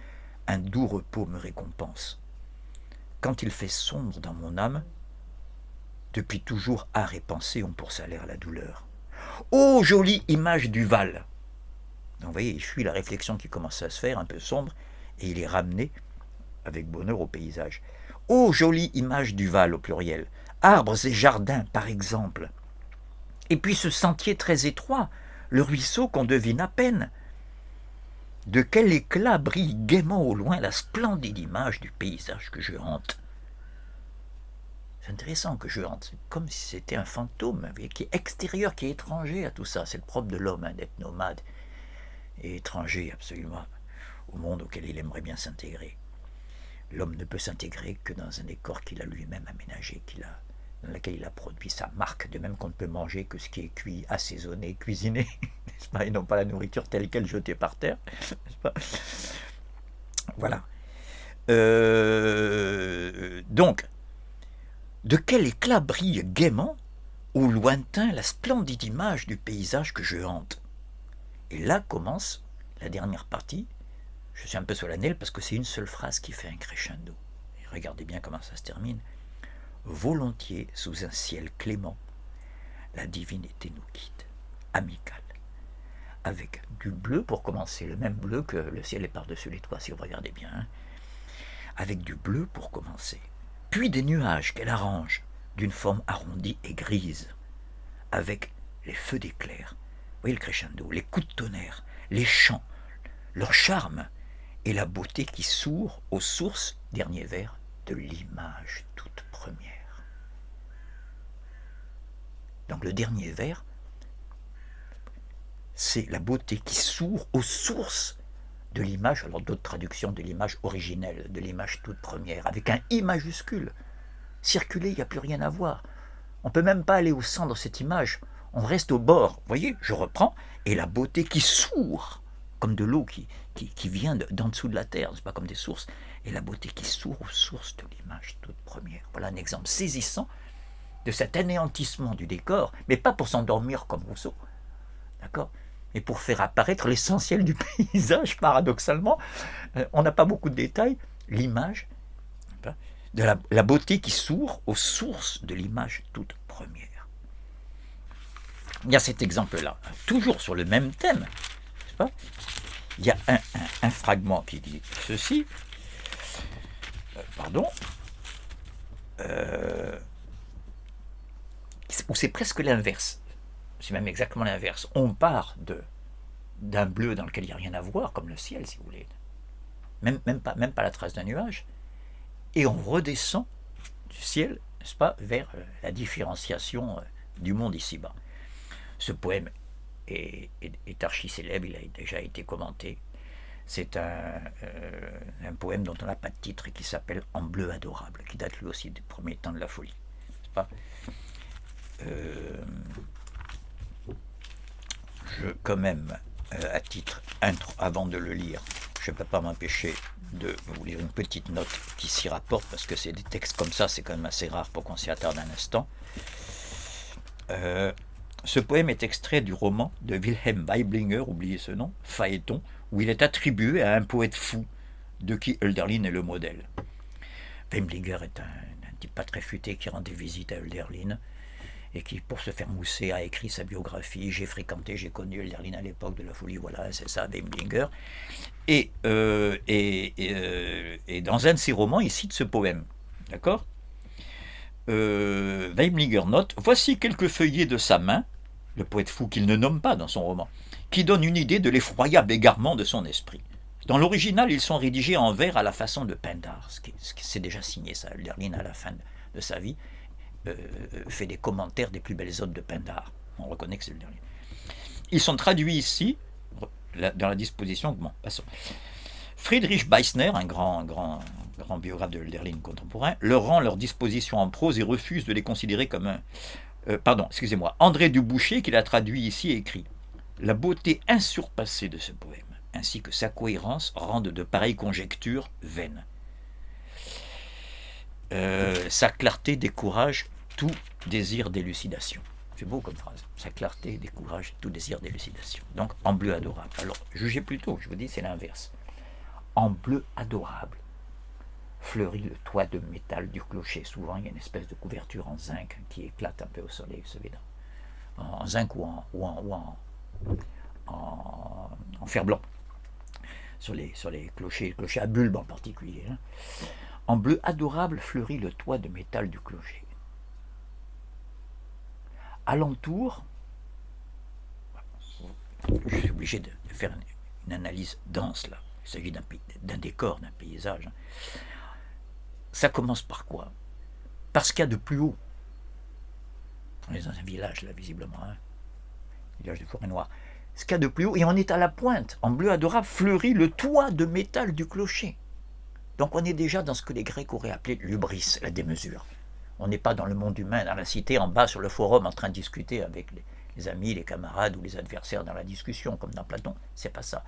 un doux repos me récompense. Quand il fait sombre dans mon âme, depuis toujours art et pensée ont pour salaire la douleur. Ô jolie image du Val !» Donc vous voyez, il fuit la réflexion qui commence à se faire, un peu sombre, et il est ramené avec bonheur au paysage. Ô jolie image du Val au pluriel, arbres et jardins par exemple. Et puis ce sentier très étroit, le ruisseau qu'on devine à peine. De quel éclat brille gaiement au loin la splendide image du paysage que je hante. C'est intéressant que je hante, c'est comme si c'était un fantôme qui est extérieur, qui est étranger à tout ça. C'est le propre de l'homme, hein, d'être nomade et étranger absolument au monde auquel il aimerait bien s'intégrer. L'homme ne peut s'intégrer que dans un décor qu'il a lui-même aménagé, dans lequel il a produit sa marque, de même qu'on ne peut manger que ce qui est cuit, assaisonné, cuisiné, n'est-ce pas, et non pas la nourriture telle qu'elle jetée par terre, n'est-ce pas? Voilà. Donc, de quel éclat brille gaiement, au lointain, la splendide image du paysage que je hante. Et là commence la dernière partie. Je suis un peu solennel parce que c'est une seule phrase qui fait un crescendo. Et regardez bien comment ça se termine. Volontiers sous un ciel clément, la divinité nous quitte, amicale, avec du bleu pour commencer, le même bleu que le ciel est par-dessus les toits, si vous regardez bien, hein. Avec du bleu pour commencer, puis des nuages qu'elle arrange d'une forme arrondie et grise, avec les feux d'éclairs, vous voyez le crescendo, les coups de tonnerre, les chants, leur charme et la beauté qui sourd aux sources, dernier vers, de l'image toute première. Donc le dernier vers, c'est la beauté qui sourd aux sources de l'image, alors d'autres traductions de l'image originelle, de l'image toute première, avec un I majuscule. Circuler, il n'y a plus rien à voir. On ne peut même pas aller au centre de cette image, on reste au bord. Vous voyez, je reprends, et la beauté qui sourd, comme de l'eau qui vient d'en dessous de la terre, c'est pas comme des sources, et la beauté qui sourd aux sources de l'image toute première. Voilà un exemple saisissant de cet anéantissement du décor, mais pas pour s'endormir comme Rousseau, d'accord, mais pour faire apparaître l'essentiel du paysage, paradoxalement. On n'a pas beaucoup de détails, l'image, de la beauté qui sourd aux sources de l'image toute première. Il y a cet exemple-là, toujours sur le même thème, n'est-ce pas? Il y a un fragment qui dit ceci, où c'est presque l'inverse, c'est même exactement l'inverse. On part d'un bleu dans lequel il n'y a rien à voir, comme le ciel, si vous voulez, même pas la trace d'un nuage, et on redescend du ciel, n'est-ce pas, vers la différenciation du monde ici-bas. Ce poème est archi célèbre, il a déjà été commenté. C'est un poème dont on n'a pas de titre et qui s'appelle En bleu adorable, qui date lui aussi des premiers temps de la folie. N'est-ce pas? Quand même, à titre intro, avant de le lire, je ne peux pas m'empêcher de vous lire une petite note qui s'y rapporte, parce que c'est des textes comme ça, c'est quand même assez rare pour qu'on s'y attarde un instant. Ce poème est extrait du roman de Wilhelm Weiblinger, oubliez ce nom, Phaéton, où il est attribué à un poète fou, de qui Hölderlin est le modèle. Weimlinger est un type pas très futé qui rendait visite à Hölderlin et qui, pour se faire mousser, a écrit sa biographie. J'ai connu Hölderlin à l'époque de la folie, voilà, c'est ça, Weimlinger. Et dans un de ses romans, il cite ce poème. D'accord. Weimlinger note: voici quelques feuillets de sa main, le poète fou qu'il ne nomme pas dans son roman, qui donne une idée de l'effroyable égarement de son esprit. Dans l'original, ils sont rédigés en vers à la façon de Pindar, ce qui c'est déjà signé ça. Hölderlin, à la fin de sa vie, fait des commentaires des plus belles odes de Pindar. On reconnaît que c'est Hölderlin. Ils sont traduits ici, dans la disposition. Bon, passons. Friedrich Meissner, un grand biographe de Hölderlin contemporain, leur rend leur disposition en prose et refuse de les considérer comme un... André Dubouché, qui l'a traduit ici, écrit: la beauté insurpassée de ce poème, ainsi que sa cohérence, rendent de pareilles conjectures vaines. Sa clarté décourage tout désir d'élucidation. C'est beau comme phrase. Sa clarté décourage tout désir d'élucidation. Donc, en bleu adorable. Alors, jugez plutôt, je vous dis, c'est l'inverse. En bleu adorable fleurit le toit de métal du clocher. Souvent, il y a une espèce de couverture en zinc qui éclate un peu au soleil, vous savez, en zinc ou en fer blanc, sur les clochers à bulbe en particulier. Hein. En bleu adorable fleurit le toit de métal du clocher. Alentour, je suis obligé de faire une analyse dense là. Il s'agit d'un décor, d'un paysage. Ça commence par quoi? Parce qu'il y a de plus haut. On est dans un village là, visiblement, hein, village de Forêt-Noire. Ce qu'il y a de plus haut, et on est à la pointe. En bleu adorable fleurit le toit de métal du clocher. Donc on est déjà dans ce que les Grecs auraient appelé l'hubris, la démesure. On n'est pas dans le monde humain, dans la cité, en bas sur le forum, en train de discuter avec les amis, les camarades ou les adversaires dans la discussion, comme dans Platon. C'est pas ça.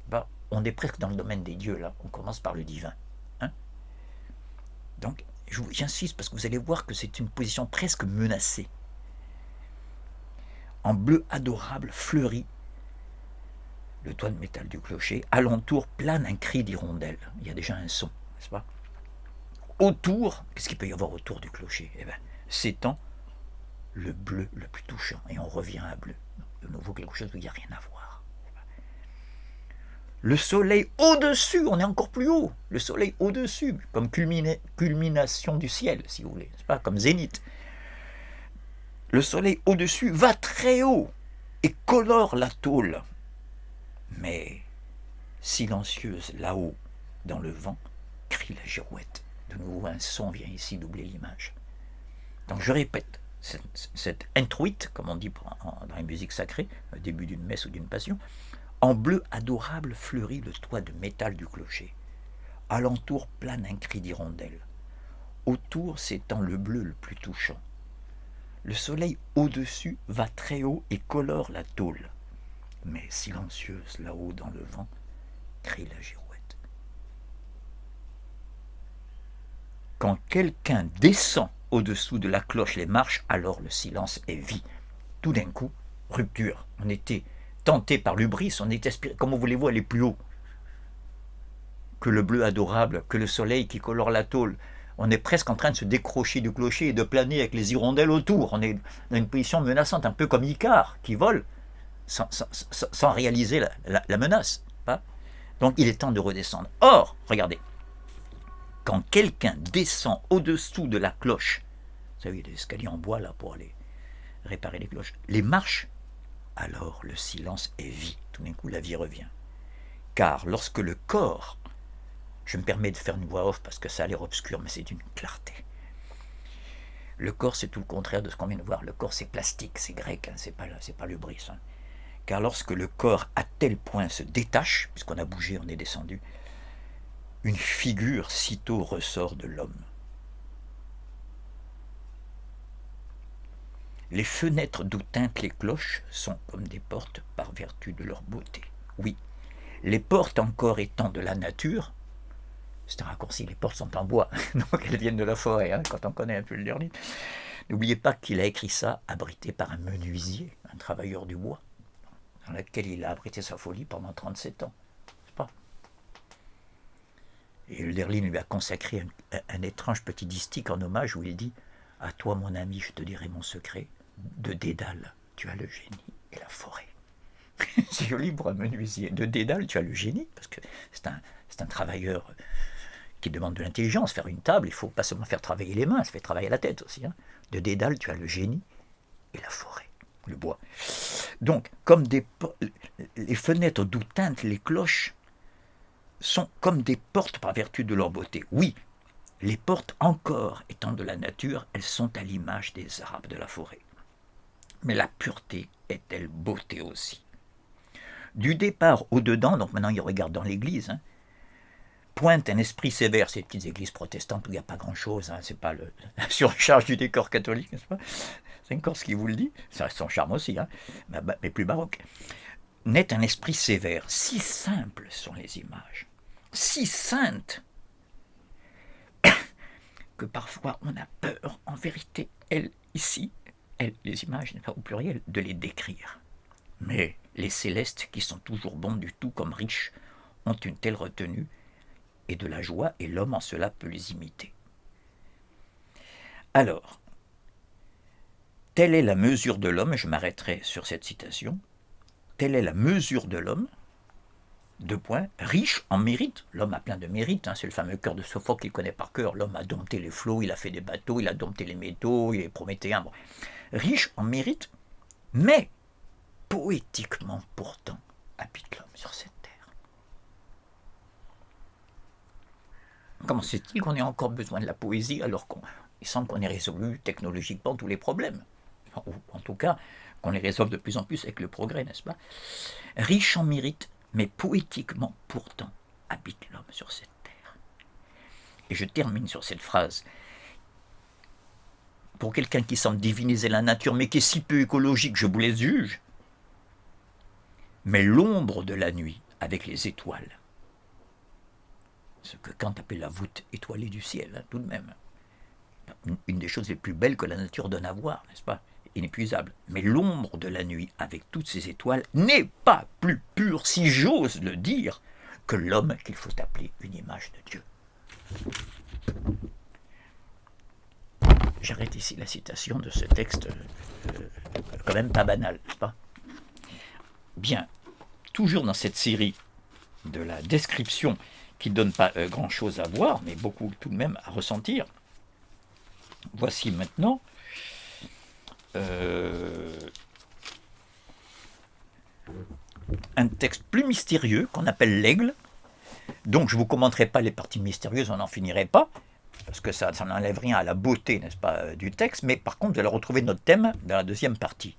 Ben, on est presque dans le domaine des dieux, là. On commence par le divin. Hein. Donc, j'insiste parce que vous allez voir que c'est une position presque menacée. En bleu adorable fleurit le toit de métal du clocher. Alentour plane un cri d'hirondelle. Il y a déjà un son, n'est-ce pas? Autour, qu'est-ce qu'il peut y avoir autour du clocher? Eh bien, s'étend le bleu le plus touchant. Et on revient à bleu. De nouveau, quelque chose où il n'y a rien à voir. Le soleil au-dessus, on est encore plus haut. Le soleil au-dessus, comme culmination du ciel, si vous voulez. C'est pas comme zénith. Le soleil au-dessus va très haut et colore la tôle. Mais silencieuse là-haut, dans le vent, crie la girouette. De nouveau, un son vient ici doubler l'image. Donc je répète, cette intruite, comme on dit dans la musique sacrée, au début d'une messe ou d'une passion, en bleu adorable fleurit le toit de métal du clocher. Alentour plane un cri d'hirondelle. Autour s'étend le bleu le plus touchant. Le soleil au-dessus va très haut et colore la tôle. Mais silencieuse là-haut dans le vent, crie la girouette. Quand quelqu'un descend au-dessous de la cloche les marches, alors le silence est vie. Tout d'un coup, rupture. On était tenté par l'hubris, on est aspiré. Comment voulez-vous aller plus haut que le bleu adorable, que le soleil qui colore la tôle? On est presque en train de se décrocher du clocher et de planer avec les hirondelles autour. On est dans une position menaçante, un peu comme Icare qui vole sans réaliser la menace. Donc il est temps de redescendre. Or, regardez, quand quelqu'un descend au-dessous de la cloche, vous savez, il y a des escaliers en bois là pour aller réparer les cloches, les marches, alors le silence est vie. Tout d'un coup, la vie revient. Car lorsque le corps, je me permets de faire une voix off parce que ça a l'air obscur, mais c'est d'une clarté. Le corps, c'est tout le contraire de ce qu'on vient de voir. Le corps, c'est plastique, c'est grec, hein, c'est pas le bris. Hein. Car lorsque le corps à tel point se détache, puisqu'on a bougé, on est descendu, une figure sitôt ressort de l'homme. Les fenêtres d'où tintent les cloches sont comme des portes par vertu de leur beauté. Oui, les portes encore étant de la nature, c'est un raccourci, les portes sont en bois, donc elles viennent de la forêt, hein, quand on connaît un peu le Hölderlin. N'oubliez pas qu'il a écrit ça abrité par un menuisier, un travailleur du bois, dans lequel il a abrité sa folie pendant 37 ans. C'est pas. Et Hölderlin lui a consacré un étrange petit distique en hommage où il dit « À toi, mon ami, je te dirai mon secret. De Dédale, tu as le génie et la forêt. » C'est joli pour un menuisier. De Dédale, tu as le génie, parce que c'est un travailleur qui demande de l'intelligence. Faire une table, il ne faut pas seulement faire travailler les mains, ça fait travailler la tête aussi. Hein. De Dédale, tu as le génie et la forêt, le bois. Donc, comme les fenêtres d'où tintent les cloches sont comme des portes par vertu de leur beauté. Oui, les portes encore étant de la nature, elles sont à l'image des arbres de la forêt. Mais la pureté est-elle beauté aussi? Du départ au dedans, donc maintenant il regarde dans l'église, hein, pointe un esprit sévère, ces petites églises protestantes où il n'y a pas grand-chose, hein, c'est pas la surcharge du décor catholique, n'est-ce pas? C'est encore ce qui vous le dit, ça reste son charme aussi, hein, mais plus baroque. Naît un esprit sévère, si simples sont les images, si saintes, que parfois on a peur, en vérité, elles, les images, au pluriel, de les décrire. Mais les célestes, qui sont toujours bons du tout comme riches, ont une telle retenue et de la joie, et l'homme en cela peut les imiter. Alors, telle est la mesure de l'homme, je m'arrêterai sur cette citation, telle est la mesure de l'homme, deux points, riche en mérite, l'homme a plein de mérites, hein, c'est le fameux cœur de Sophocle qu'il connaît par cœur, l'homme a dompté les flots, il a fait des bateaux, il a dompté les métaux, il est prométhéen, bon. Riche en mérite, mais poétiquement pourtant habite l'homme sur cette terre. Comment se fait-il qu'on ait encore besoin de la poésie alors qu'il semble qu'on ait résolu technologiquement tous les problèmes, ou en tout cas qu'on les résolve de plus en plus avec le progrès, n'est-ce pas? Riche en mérite, mais poétiquement pourtant habite l'homme sur cette terre. Et je termine sur cette phrase. Pour quelqu'un qui semble diviniser la nature, mais qui est si peu écologique, je vous laisse juge. Mais l'ombre de la nuit avec les étoiles, ce que Kant appelle la voûte étoilée du ciel, hein, tout de même, une des choses les plus belles que la nature donne à voir, n'est-ce pas? Inépuisable. Mais l'ombre de la nuit avec toutes ces étoiles n'est pas plus pure, si j'ose le dire, que l'homme qu'il faut appeler une image de Dieu. J'arrête ici la citation de ce texte, quand même pas banal, n'est-ce pas? Bien, toujours dans cette série de la description qui ne donne pas grand-chose à voir, mais beaucoup tout de même à ressentir, voici maintenant un texte plus mystérieux qu'on appelle l'Aigle. Donc je ne vous commenterai pas les parties mystérieuses, on n'en finirait pas, parce que ça n'enlève rien à la beauté, n'est-ce pas, du texte, mais par contre vous allez retrouver notre thème dans la deuxième partie.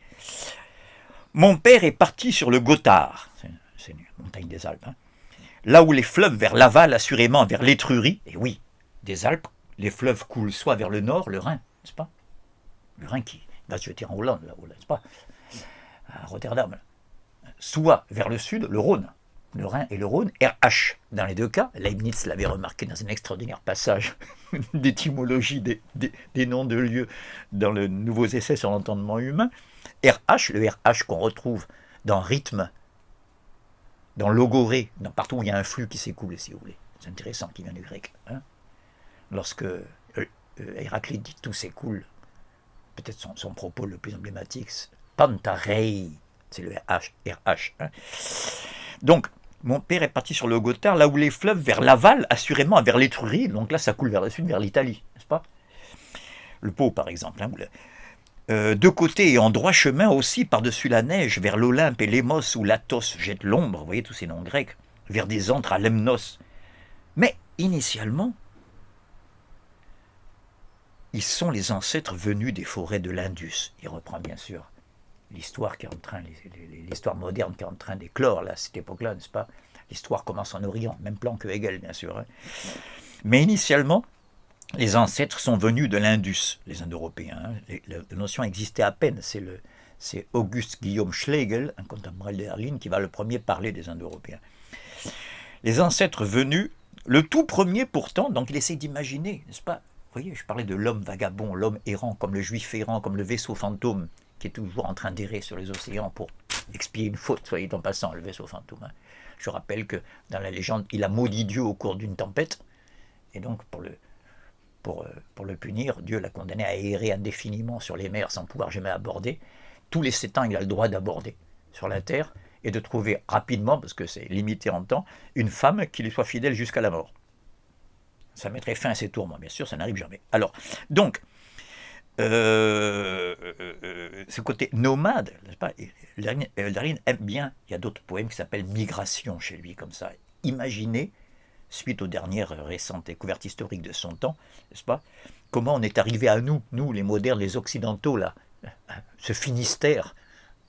Mon père est parti sur le Gothard, c'est une montagne des Alpes, hein, là où les fleuves vers l'aval, assurément vers l'Étrurie, et oui, des Alpes, les fleuves coulent soit vers le nord, le Rhin, n'est-ce pas? Le Rhin qui va se jeter en Hollande, là-haut, n'est-ce pas? À Rotterdam. Soit vers le sud, le Rhône. Le Rhin et le Rhône, RH. Dans les deux cas, Leibniz l'avait remarqué dans un extraordinaire passage d'étymologie des noms de lieux dans le Nouveaux essais sur l'entendement humain. RH, le RH qu'on retrouve dans rythme, dans logorée, partout où il y a un flux qui s'écoule, si vous voulez. C'est intéressant, qui vient du grec. Hein, lorsque Héraclite dit tout s'écoule, peut-être son propos le plus emblématique, Pantarei, c'est le RH. Hein. Donc, mon père est parti sur le Gothard, là où les fleuves vers l'aval, assurément vers l'Étrurie, donc là ça coule vers le sud, vers l'Italie, n'est-ce pas? Le Pô, par exemple. Hein, de côté et en droit chemin aussi, par-dessus la neige, vers l'Olympe et l'Émos, où l'Athos jette l'ombre, vous voyez tous ces noms grecs, vers des antres à Lemnos. Mais, initialement, ils sont les ancêtres venus des forêts de l'Indus. Il reprend bien sûr l'histoire qui est en train, l'histoire moderne qui est en train d'éclore là, à cette époque-là, n'est-ce pas? L'histoire commence en Orient, même plan que Hegel, bien sûr. Hein. Mais initialement, les ancêtres sont venus de l'Indus, les Indo-Européens. Hein. La notion existait à peine. C'est Auguste Guillaume Schlegel, un contemporain d'Hölderlin, qui va le premier parler des Indo-Européens. Les ancêtres venus, le tout premier pourtant, donc il essaie d'imaginer, n'est-ce pas? Vous voyez, je parlais de l'homme vagabond, l'homme errant, comme le juif errant, comme le vaisseau fantôme, qui est toujours en train d'errer sur les océans pour expier une faute, soyez en passant, le vaisseau fantôme. Hein. Je rappelle que dans la légende, il a maudit Dieu au cours d'une tempête, Et donc, pour le punir, Dieu l'a condamné à errer indéfiniment sur les mers sans pouvoir jamais aborder. Tous les 7 ans, il a le droit d'aborder sur la terre et de trouver rapidement, parce que c'est limité en temps, une femme qui lui soit fidèle jusqu'à la mort. Ça mettrait fin à ses tourments, bien sûr, ça n'arrive jamais. Alors, donc, ce côté nomade, n'est-ce pas, Darwin aime bien, il y a d'autres poèmes qui s'appellent Migration chez lui, comme ça. Imaginez, suite aux dernières récentes découvertes historiques de son temps, n'est-ce pas, comment on est arrivé à nous, les modernes, les occidentaux, là, ce Finistère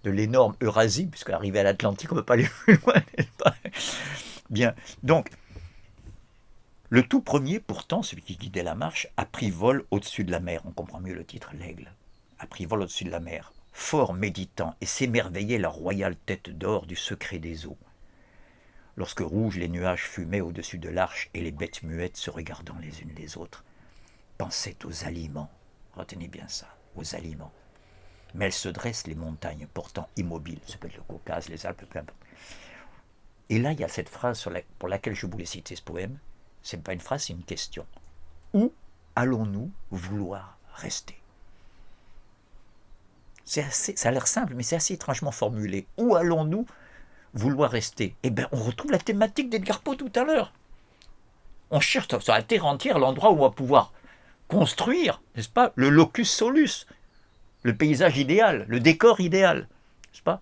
de l'énorme Eurasie, puisqu'arrivé à l'Atlantique, on ne peut pas aller plus loin, n'est-ce pas? Bien, donc, le tout premier, pourtant, celui qui guidait la marche, a pris vol au-dessus de la mer. On comprend mieux le titre, l'aigle. A pris vol au-dessus de la mer, fort méditant, et s'émerveillait la royale tête d'or du secret des eaux. Lorsque rouges les nuages fumaient au-dessus de l'arche et les bêtes muettes se regardant les unes les autres, pensaient aux aliments. Retenez bien ça, aux aliments. Mais elles se dressent les montagnes, pourtant immobiles. Ça peut être le Caucase, les Alpes, peu importe. Et là, il y a cette phrase pour laquelle je voulais citer ce poème. Ce n'est pas une phrase, c'est une question. Où allons-nous vouloir rester? Ça a l'air simple, mais c'est assez étrangement formulé. Où allons-nous vouloir rester? Eh bien, on retrouve la thématique d'Edgar Poe tout à l'heure. On cherche sur la terre entière l'endroit où on va pouvoir construire, n'est-ce pas, le locus solus, le paysage idéal, le décor idéal, n'est-ce pas?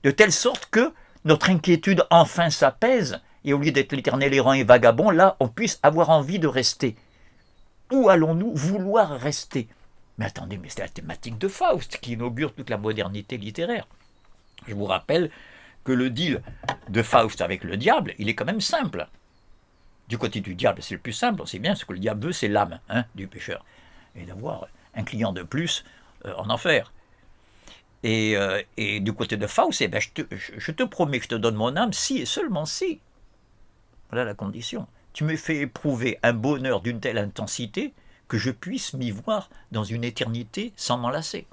De telle sorte que notre inquiétude enfin s'apaise, et au lieu d'être l'éternel errant et vagabond, là, on puisse avoir envie de rester. Où allons-nous vouloir rester? Mais attendez, mais c'est la thématique de Faust qui inaugure toute la modernité littéraire. Je vous rappelle que le deal de Faust avec le diable, il est quand même simple. Du côté du diable, c'est le plus simple, on sait bien, ce que le diable veut, c'est l'âme du pécheur. Et d'avoir un client de plus en enfer. Et du côté de Faust, eh ben, je te promets que je te donne mon âme si et seulement si. Voilà la condition. Tu me fais éprouver un bonheur d'une telle intensité que je puisse m'y voir dans une éternité sans m'en lasser.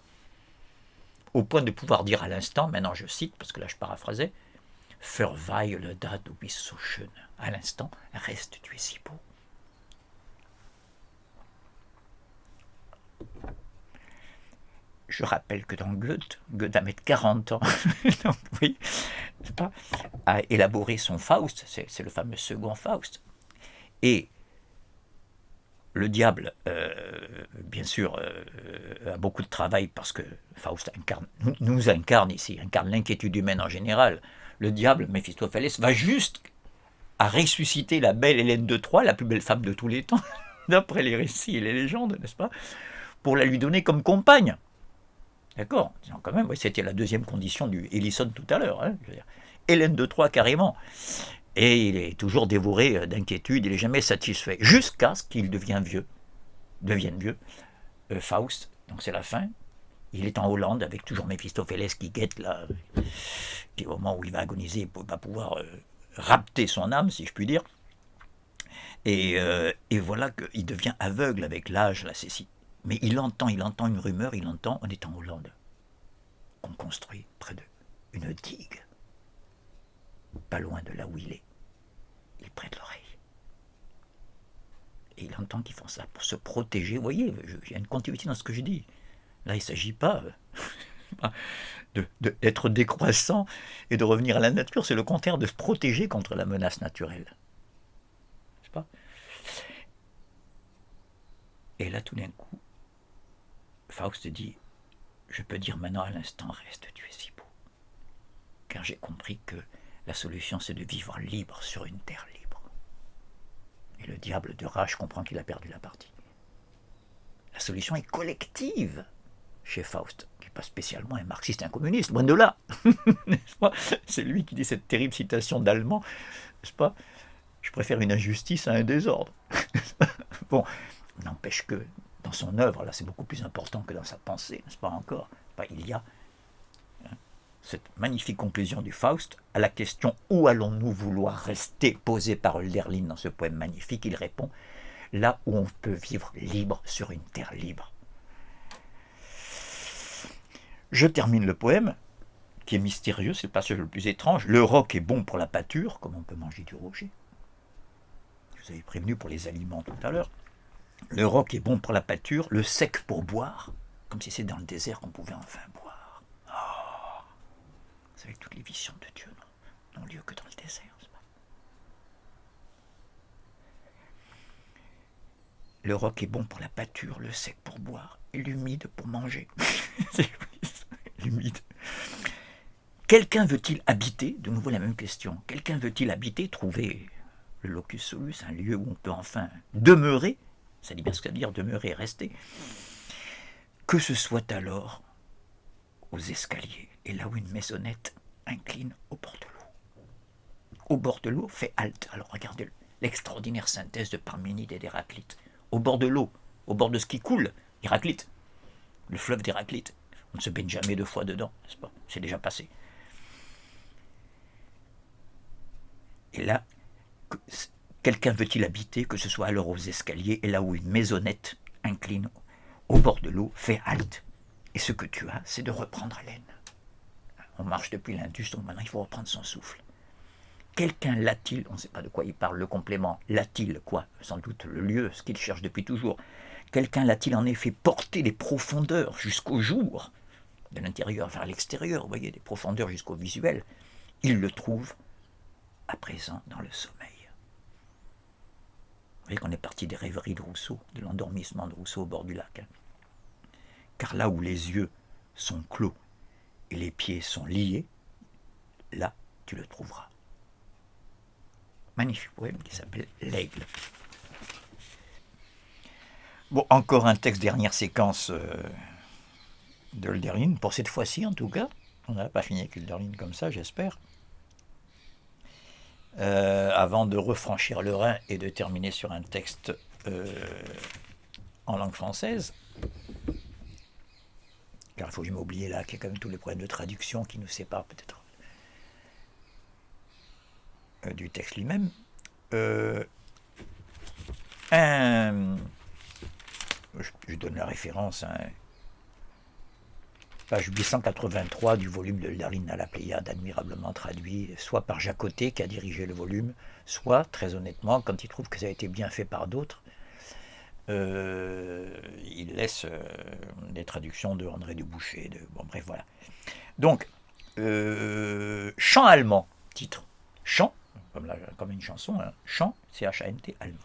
Au point de pouvoir dire à l'instant, maintenant je cite, parce que là je paraphrasais, « Verweile da du bist so schön » à l'instant, reste, tu es si beau. Je rappelle que dans Goethe a mettre 40 ans donc, oui, pas, à élaborer son Faust, c'est le fameux second Faust. Et le diable, bien sûr, a beaucoup de travail parce que Faust nous incarne ici, incarne l'inquiétude humaine en général. Le diable, Méphistophélès, va juste à ressusciter la belle Hélène de Troie, la plus belle femme de tous les temps, d'après les récits et les légendes, n'est-ce pas, pour la lui donner comme compagne. D'accord, quand même, oui, c'était la deuxième condition du Ellison tout à l'heure. Hélène de Troie carrément. Et il est toujours dévoré d'inquiétude, il n'est jamais satisfait. Jusqu'à ce qu'il devienne vieux. Faust, donc c'est la fin. Il est en Hollande avec toujours Méphistophélès qui guette là. Puis au moment où il va agoniser, il va pouvoir rapter son âme, si je puis dire. Et voilà qu'il devient aveugle avec l'âge, la cécité. Mais il entend une rumeur, on est en Hollande, qu'on construit près d'eux une digue, pas loin de là où il est. Il prête l'oreille. Et il entend qu'ils font ça pour se protéger. Vous voyez, il y a une continuité dans ce que je dis. Là, il ne s'agit pas d'être décroissant et de revenir à la nature. C'est le contraire de se protéger contre la menace naturelle. N'est-ce pas? Et là, tout d'un coup, Faust dit, je peux dire maintenant à l'instant, reste, tu es si beau. Car j'ai compris que la solution, c'est de vivre libre sur une terre libre. Et le diable de rage comprend qu'il a perdu la partie. La solution est collective chez Faust, qui n'est pas spécialement un marxiste et un communiste, loin de là. N'est-ce pas? C'est lui qui dit cette terrible citation d'Allemand, n'est-ce pas? Je préfère une injustice à un désordre. Bon, n'empêche que dans son œuvre, là c'est beaucoup plus important que dans sa pensée, n'est-ce pas encore? Il y a cette magnifique conclusion du Faust à la question « Où allons-nous vouloir rester ?» posée par Hölderlin dans ce poème magnifique, il répond « Là où on peut vivre libre sur une terre libre ». Je termine le poème, qui est mystérieux, c'est le passage le plus étrange. Le roc est bon pour la pâture, comme on peut manger du rocher. vous avez prévenu pour les aliments tout à l'heure. Le roc est bon pour la pâture, le sec pour boire, comme si c'est dans le désert qu'on pouvait enfin boire. Oh, vous savez, toutes les visions de Dieu n'ont lieu que dans le désert. Le roc est bon pour la pâture, le sec pour boire, et l'humide pour manger. C'est l'humide. Quelqu'un veut-il habiter? De nouveau la même question. Quelqu'un veut-il habiter, trouver le locus solus, un lieu où on peut enfin demeurer? Ça dit bien ce que ça veut dire, demeurer, rester. Que ce soit alors aux escaliers, et là où une maisonnette incline au bord de l'eau. Au bord de l'eau, fait halte. Alors regardez l'extraordinaire synthèse de Parménide et d'Héraclite. Au bord de l'eau, au bord de ce qui coule, Héraclite, le fleuve d'Héraclite. On ne se baigne jamais 2 fois dedans, n'est-ce pas? C'est déjà passé. Et là, quelqu'un veut-il habiter, que ce soit alors aux escaliers, et là où une maisonnette incline au bord de l'eau, fait halte. Et ce que tu as, c'est de reprendre haleine. On marche depuis l'Indus, donc maintenant il faut reprendre son souffle. Quelqu'un l'a-t-il, on ne sait pas de quoi il parle, le complément, l'a-t-il, quoi? Sans doute le lieu, ce qu'il cherche depuis toujours. Quelqu'un l'a-t-il en effet porté les profondeurs jusqu'au jour, de l'intérieur vers l'extérieur, vous voyez, des profondeurs jusqu'au visuel. Il le trouve à présent dans le sommeil. Vous voyez qu'on est parti des rêveries de Rousseau, de l'endormissement de Rousseau au bord du lac. Car là où les yeux sont clos et les pieds sont liés, là tu le trouveras. Magnifique poème qui s'appelle L'Aigle. Bon, encore un texte, dernière séquence de Hölderlin, pour cette fois-ci en tout cas. On n'a pas fini avec Hölderlin comme ça, j'espère. Avant de refranchir le Rhin et de terminer sur un texte en langue française. Car il faut jamais oublier là qu'il y a quand même tous les problèmes de traduction qui nous séparent peut-être du texte lui-même. Je donne la référence, page 883 du volume de Hölderlin à la Pléiade, admirablement traduit, soit par Jacotet qui a dirigé le volume, soit, très honnêtement, quand il trouve que ça a été bien fait par d'autres, il laisse des traductions de André Dubouché. Bon, bref, voilà. Donc, chant allemand, titre. Chant, comme une chanson, hein. Chant, C-H-A-N-T, allemand.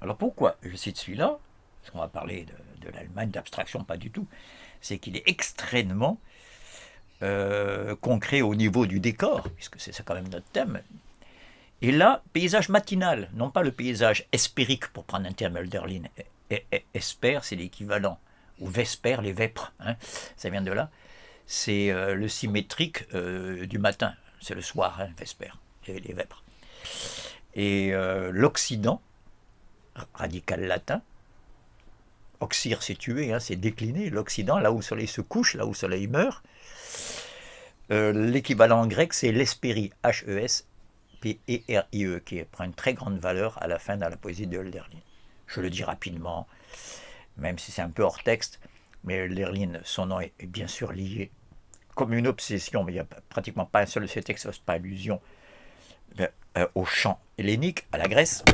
Alors pourquoi je cite celui-là? Parce qu'on va parler de l'Allemagne, d'abstraction, pas du tout. C'est qu'il est extrêmement concret au niveau du décor, puisque c'est ça quand même notre thème. Et là, paysage matinal, non pas le paysage hespérique, pour prendre un terme Hölderlin. Hesper, c'est l'équivalent, ou vesper, les vêpres, hein, ça vient de là. C'est le symétrique du matin, c'est le soir, hein, vesper, les vêpres. Et l'Occident, radical latin, oxyre, c'est tuer, hein, c'est décliner, l'Occident, là où le soleil se couche, là où le soleil meurt. L'équivalent grec, c'est l'hespérie, H-E-S-P-E-R-I-E, qui prend une très grande valeur à la fin dans la poésie de Hölderlin. Je le dis rapidement, même si c'est un peu hors texte, mais Hölderlin, son nom est bien sûr lié comme une obsession, mais il n'y a pratiquement pas un seul de ces textes qui ne fasse pas allusion au chant hellénique, à la Grèce.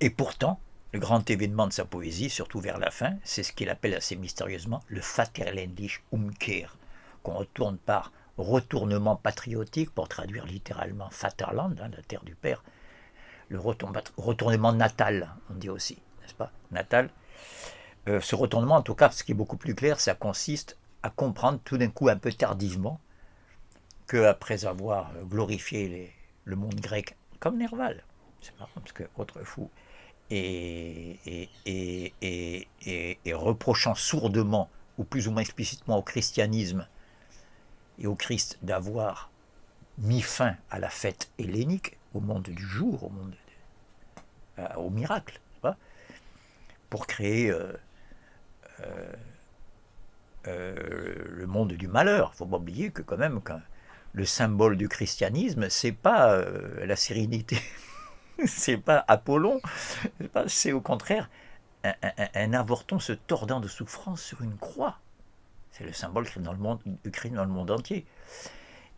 Et pourtant, le grand événement de sa poésie, surtout vers la fin, c'est ce qu'il appelle assez mystérieusement le Vaterländische Umkehr, qu'on retourne par retournement patriotique, pour traduire littéralement Vaterland, hein, la terre du père, le retournement natal, on dit aussi, n'est-ce pas, natal. Ce retournement, en tout cas, ce qui est beaucoup plus clair, ça consiste à comprendre tout d'un coup, un peu tardivement, qu'après avoir glorifié le monde grec comme Nerval, c'est marrant parce que autre fou, et reprochant sourdement ou plus ou moins explicitement au christianisme et au Christ d'avoir mis fin à la fête hellénique, au monde du jour, au miracle, pas, pour créer le monde du malheur. Il ne faut pas oublier que quand même le symbole du christianisme, c'est pas la sérénité, c'est pas Apollon, c'est au contraire un avorton se tordant de souffrance sur une croix. C'est le symbole du crime dans le monde entier.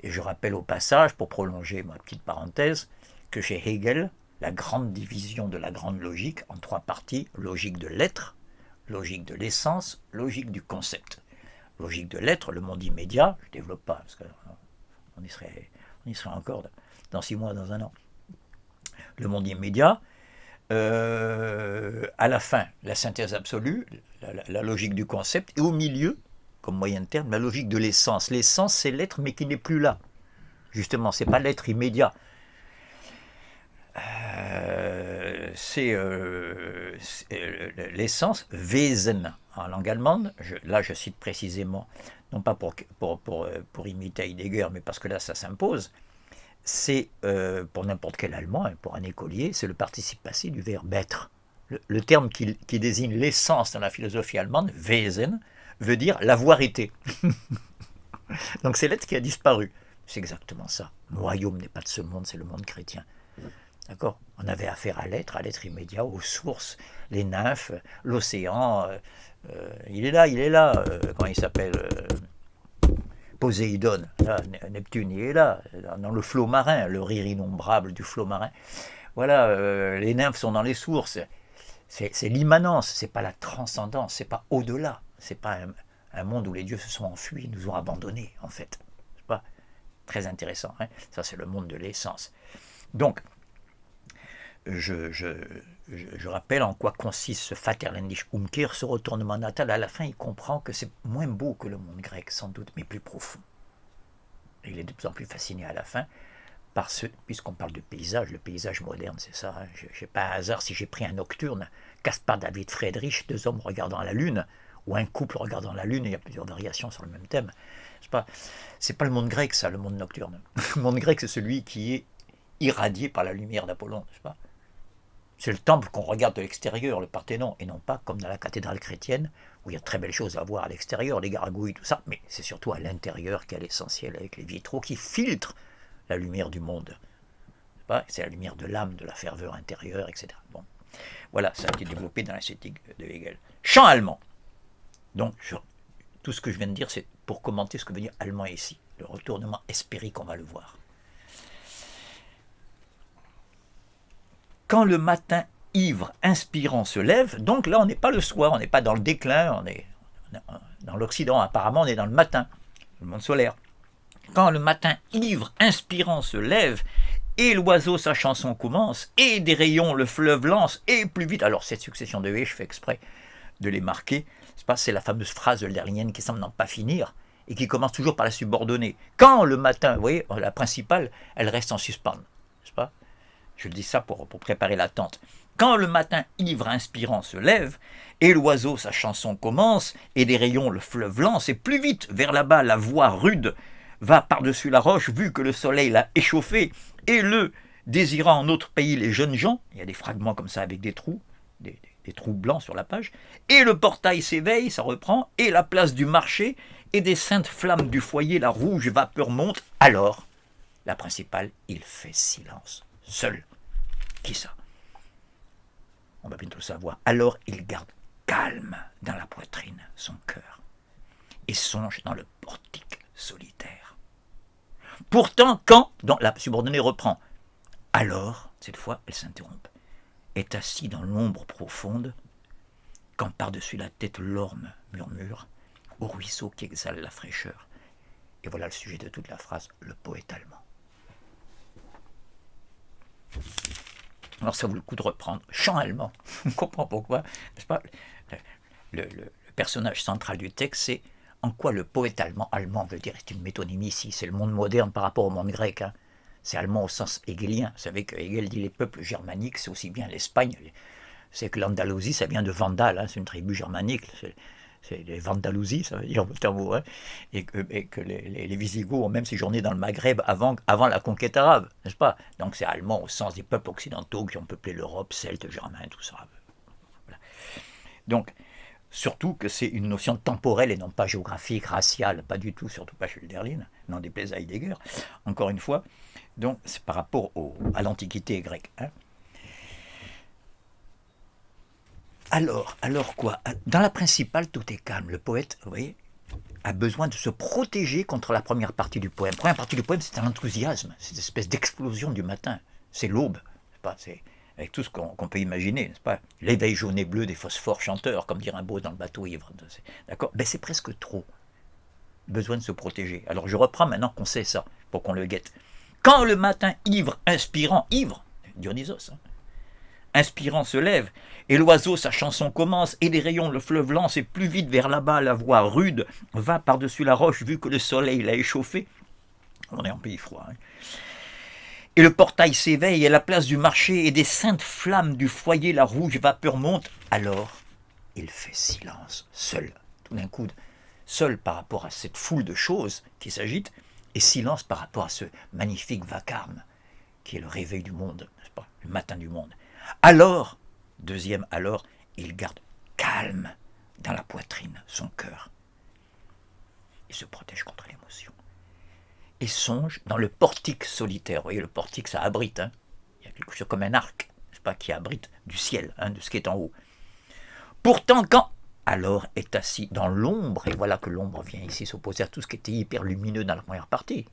Et je rappelle au passage, pour prolonger ma petite parenthèse, que chez Hegel, la grande division de la grande logique en 3 parties, logique de l'être, logique de l'essence, logique du concept. Logique de l'être, le monde immédiat, je ne développe pas, parce qu'on y serait encore dans 6 mois, dans 1 an. Le monde immédiat, à la fin, la synthèse absolue, la logique du concept, et au milieu, comme moyen terme, la logique de l'essence. L'essence, c'est l'être, mais qui n'est plus là. Justement, ce n'est pas l'être immédiat. C'est l'essence, Wesen, en langue allemande. Là, je cite précisément, non pas pour imiter Heidegger, mais parce que là, ça s'impose. C'est, pour n'importe quel allemand, pour un écolier, c'est le participe passé du verbe être. Le terme qui désigne l'essence dans la philosophie allemande, Wesen, veut dire l'avoir été. Donc c'est l'être qui a disparu. C'est exactement ça. Le royaume n'est pas de ce monde, c'est le monde chrétien. D'accord ? On avait affaire à l'être immédiat, aux sources, les nymphes, l'océan. Il est là. Comment il s'appelle Poséidon. Là, Neptune, il est là, dans le flot marin, le rire innombrable du flot marin. Voilà, les nymphes sont dans les sources. C'est l'immanence, c'est pas la transcendance, c'est pas au-delà. C'est pas un monde où les dieux se sont enfuis, nous ont abandonnés, en fait. C'est pas très intéressant. Hein, ça, c'est le monde de l'essence. Donc, je rappelle en quoi consiste ce Vaterländische Umkehr, ce retournement natal. À la fin, il comprend que c'est moins beau que le monde grec, sans doute, mais plus profond. Et il est de plus en plus fasciné à la fin, puisqu'on parle de paysage, le paysage moderne, c'est ça. Hein. Je n'ai pas un hasard si j'ai pris un nocturne, Caspar David Friedrich, 2 hommes regardant la lune, ou un couple regardant la lune, il y a plusieurs variations sur le même thème. C'est pas le monde grec, ça, le monde nocturne. Le monde grec, c'est celui qui est irradié par la lumière d'Apollon, n'est-ce pas ? C'est le temple qu'on regarde de l'extérieur, le Parthénon, et non pas comme dans la cathédrale chrétienne, où il y a de très belles choses à voir à l'extérieur, les gargouilles, tout ça, mais c'est surtout à l'intérieur qu'il y a l'essentiel, avec les vitraux qui filtrent la lumière du monde. C'est la lumière de l'âme, de la ferveur intérieure, etc. Bon. Voilà, ça a été développé dans l'esthétique de Hegel. Chant allemand. Donc, tout ce que je viens de dire, c'est pour commenter ce que veut dire allemand ici. Le retournement hespérique, on va le voir. Quand le matin ivre, inspirant se lève, donc là on n'est pas le soir, on n'est pas dans le déclin, on est dans l'Occident, apparemment on est dans le matin, le monde solaire. Quand le matin ivre, inspirant se lève, et l'oiseau sa chanson commence, et des rayons le fleuve lance, et plus vite, alors cette succession de haies, je fais exprès de les marquer, c'est la fameuse phrase lernienne qui semble n'en pas finir, et qui commence toujours par la subordonnée. Quand le matin, vous voyez, la principale, elle reste en suspens, n'est-ce pas ? Je dis ça pour préparer l'attente. Quand le matin ivre inspirant se lève, et l'oiseau sa chanson commence, et des rayons le fleuve lance, et plus vite vers là-bas la voix rude va par-dessus la roche, vu que le soleil l'a échauffé, et le désirant en autre pays les jeunes gens, il y a des fragments comme ça avec des trous, des trous blancs sur la page, et le portail s'éveille, ça reprend, et la place du marché, et des saintes flammes du foyer, la rouge vapeur monte, alors, la principale, il fait silence, seul. Qui ça ? On va bientôt le savoir. Alors il garde calme dans la poitrine son cœur et songe dans le portique solitaire. Pourtant, quand, donc la subordonnée reprend, alors, cette fois, elle s'interrompt, est assis dans l'ombre profonde, quand par-dessus la tête l'orme murmure, au ruisseau qui exhale la fraîcheur. Et voilà le sujet de toute la phrase, le poète allemand. Alors ça vaut le coup de reprendre. Chant allemand. On comprend pourquoi. N'est-ce pas ? Le personnage central du texte, c'est en quoi le poète allemand veut dire, c'est une métonymie ici, c'est le monde moderne par rapport au monde grec. Hein. C'est allemand au sens hegelien. Vous savez que Hegel dit les peuples germaniques, c'est aussi bien l'Espagne. C'est que l'Andalousie, ça vient de Vandal, hein, c'est une tribu germanique. C'est les Vandalousies, ça veut dire le mot, hein, et que les Visigoths ont même séjourné dans le Maghreb avant la conquête arabe, n'est-ce pas ? Donc c'est allemand au sens des peuples occidentaux qui ont peuplé l'Europe, celtes, germains, tout ça. Voilà. Donc, surtout que c'est une notion temporelle et non pas géographique, raciale, pas du tout, surtout pas chez Hölderlin, n'en déplaise à Heidegger, encore une fois. Donc c'est par rapport à l'Antiquité grecque. Hein. Alors quoi ? Dans la principale, tout est calme. Le poète, vous voyez, a besoin de se protéger contre la première partie du poème. La première partie du poème, c'est un enthousiasme, c'est une espèce d'explosion du matin. C'est l'aube, c'est avec tout ce qu'on peut imaginer, n'est-ce pas? L'éveil jaune et bleu des phosphores chanteurs, comme dit Rimbaud dans le bateau ivre. D'accord? Ben, c'est presque trop. Besoin de se protéger. Alors je reprends maintenant qu'on sait ça, pour qu'on le guette. Quand le matin ivre, inspirant, ivre, Dionysos, inspirant se lève, et l'oiseau sa chanson commence, et les rayons le fleuve lance, et plus vite vers là-bas la voix rude va par-dessus la roche, vu que le soleil l'a échauffé. On est en pays froid. Et le portail s'éveille, et à la place du marché, et des saintes flammes du foyer, la rouge vapeur monte. Alors, il fait silence, seul, tout d'un coup, seul par rapport à cette foule de choses qui s'agitent, et silence par rapport à ce magnifique vacarme qui est le réveil du monde, n'est-ce pas, le matin du monde. Alors, deuxième alors, il garde calme dans la poitrine son cœur. Il se protège contre l'émotion. Et songe dans le portique solitaire. Vous voyez, le portique, ça abrite. Il y a quelque chose comme un arc, n'est-ce pas, qui abrite du ciel, de ce qui est en haut. Pourtant, quand alors est assis dans l'ombre, et voilà que l'ombre vient ici s'opposer à tout ce qui était hyper lumineux dans la première partie,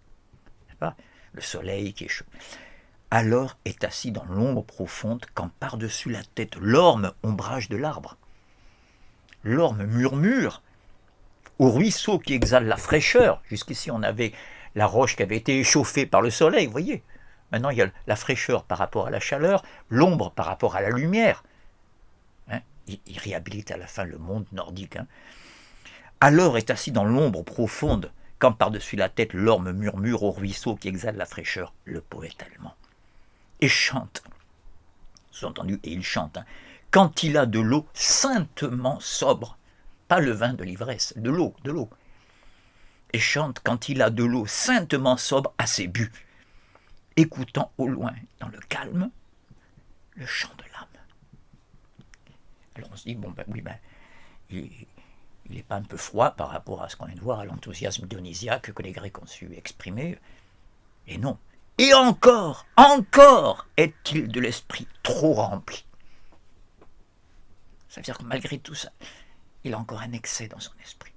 n'est-ce pas, le soleil qui est chaud. Alors est assis dans l'ombre profonde, quand par-dessus la tête l'orme ombrage de l'arbre. L'orme murmure au ruisseau qui exhale la fraîcheur. Jusqu'ici, on avait la roche qui avait été échauffée par le soleil, vous voyez. Maintenant, il y a la fraîcheur par rapport à la chaleur, l'ombre par rapport à la lumière. Il réhabilite à la fin le monde nordique. Alors est assis dans l'ombre profonde, quand par-dessus la tête l'orme murmure au ruisseau qui exhale la fraîcheur, le poète allemand. Et chante, sous-entendu, et il chante, quand il a de l'eau saintement sobre, pas le vin de l'ivresse, de l'eau, et chante quand il a de l'eau saintement sobre à ses buts, écoutant au loin, dans le calme, le chant de l'âme. Alors on se dit, il n'est pas un peu froid par rapport à ce qu'on vient de voir, à l'enthousiasme dionysiaque que les Grecs ont su exprimer. Et non. Et encore est-il de l'esprit trop rempli. Ça veut dire que malgré tout ça, il a encore un excès dans son esprit.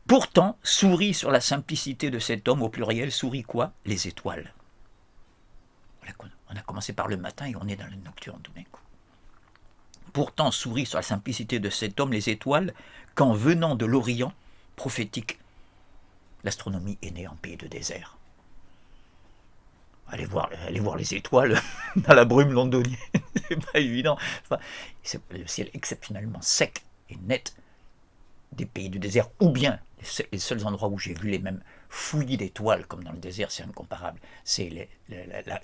Pourtant, sourit sur la simplicité de cet homme, au pluriel, sourit quoi? Les étoiles. On a commencé par le matin et on est dans le nocturne tout d'un coup. Pourtant sourit sur la simplicité de cet homme les étoiles, quand venant de l'Orient prophétique, l'astronomie est née en pays de désert. Allez voir les étoiles dans la brume londonienne, c'est pas évident. Enfin, c'est le ciel exceptionnellement sec et net des pays du désert, ou bien les seuls endroits où j'ai vu les mêmes fouillis d'étoiles, comme dans le désert, c'est incomparable. C'est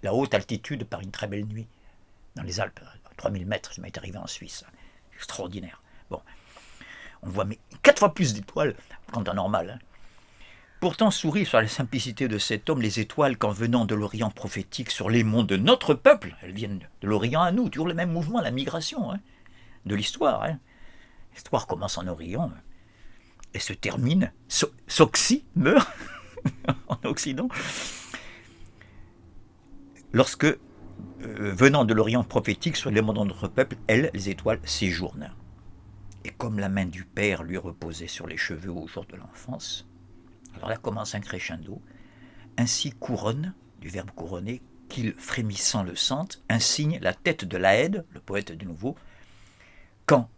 la haute altitude par une très belle nuit, dans les Alpes, 3000 mètres, ça m'est arrivé en Suisse, extraordinaire. Bon, on voit 4 fois plus d'étoiles qu'en temps normal. Pourtant sourit sur la simplicité de cet homme les étoiles qu'en venant de l'Orient prophétique sur les monts de notre peuple, elles viennent de l'Orient à nous, toujours le même mouvement, la migration de l'histoire. L'histoire commence en Orient et se termine, s'oxy, meurt en Occident, lorsque, venant de l'Orient prophétique sur les monts de notre peuple, elles, les étoiles, séjournent. Et comme la main du Père lui reposait sur les cheveux au jour de l'enfance, alors là commence un crescendo, ainsi couronne, du verbe couronner, qu'il frémissant le sente, insigne la tête de l'Aède, le poète de nouveau, quand,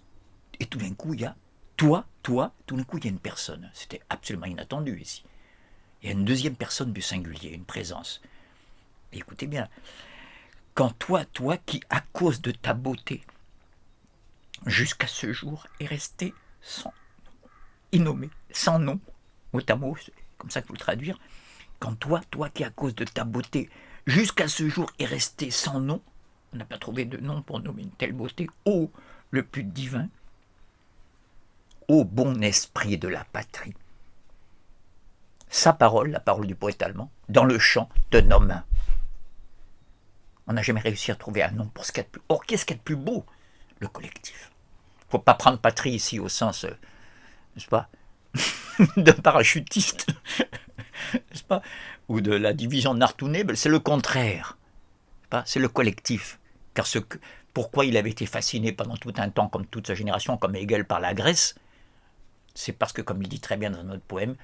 et tout d'un coup il y a toi, tout d'un coup il y a une personne, c'était absolument inattendu ici, il y a une deuxième personne du singulier, une présence, et écoutez bien, quand toi qui à cause de ta beauté, jusqu'à ce jour est resté innommé, sans nom, mot à mot, c'est comme ça qu'il faut le traduire, quand toi qui à cause de ta beauté, jusqu'à ce jour est resté sans nom, on n'a pas trouvé de nom pour nommer une telle beauté, ô le plus divin, ô bon esprit de la patrie. Sa parole, la parole du poète allemand, dans le chant te nomme. On n'a jamais réussi à trouver un nom pour ce qu'il y a de plus. Or, qu'est-ce qu'il y a de plus beau? Le collectif. Il ne faut pas prendre patrie ici au sens, n'est-ce pas, de parachutiste, n'est-ce pas, ou de la division Nartounebel, c'est le contraire. C'est le collectif. Car pourquoi il avait été fasciné pendant tout un temps, comme toute sa génération, comme Hegel par la Grèce, c'est parce que, comme il dit très bien dans notre poème,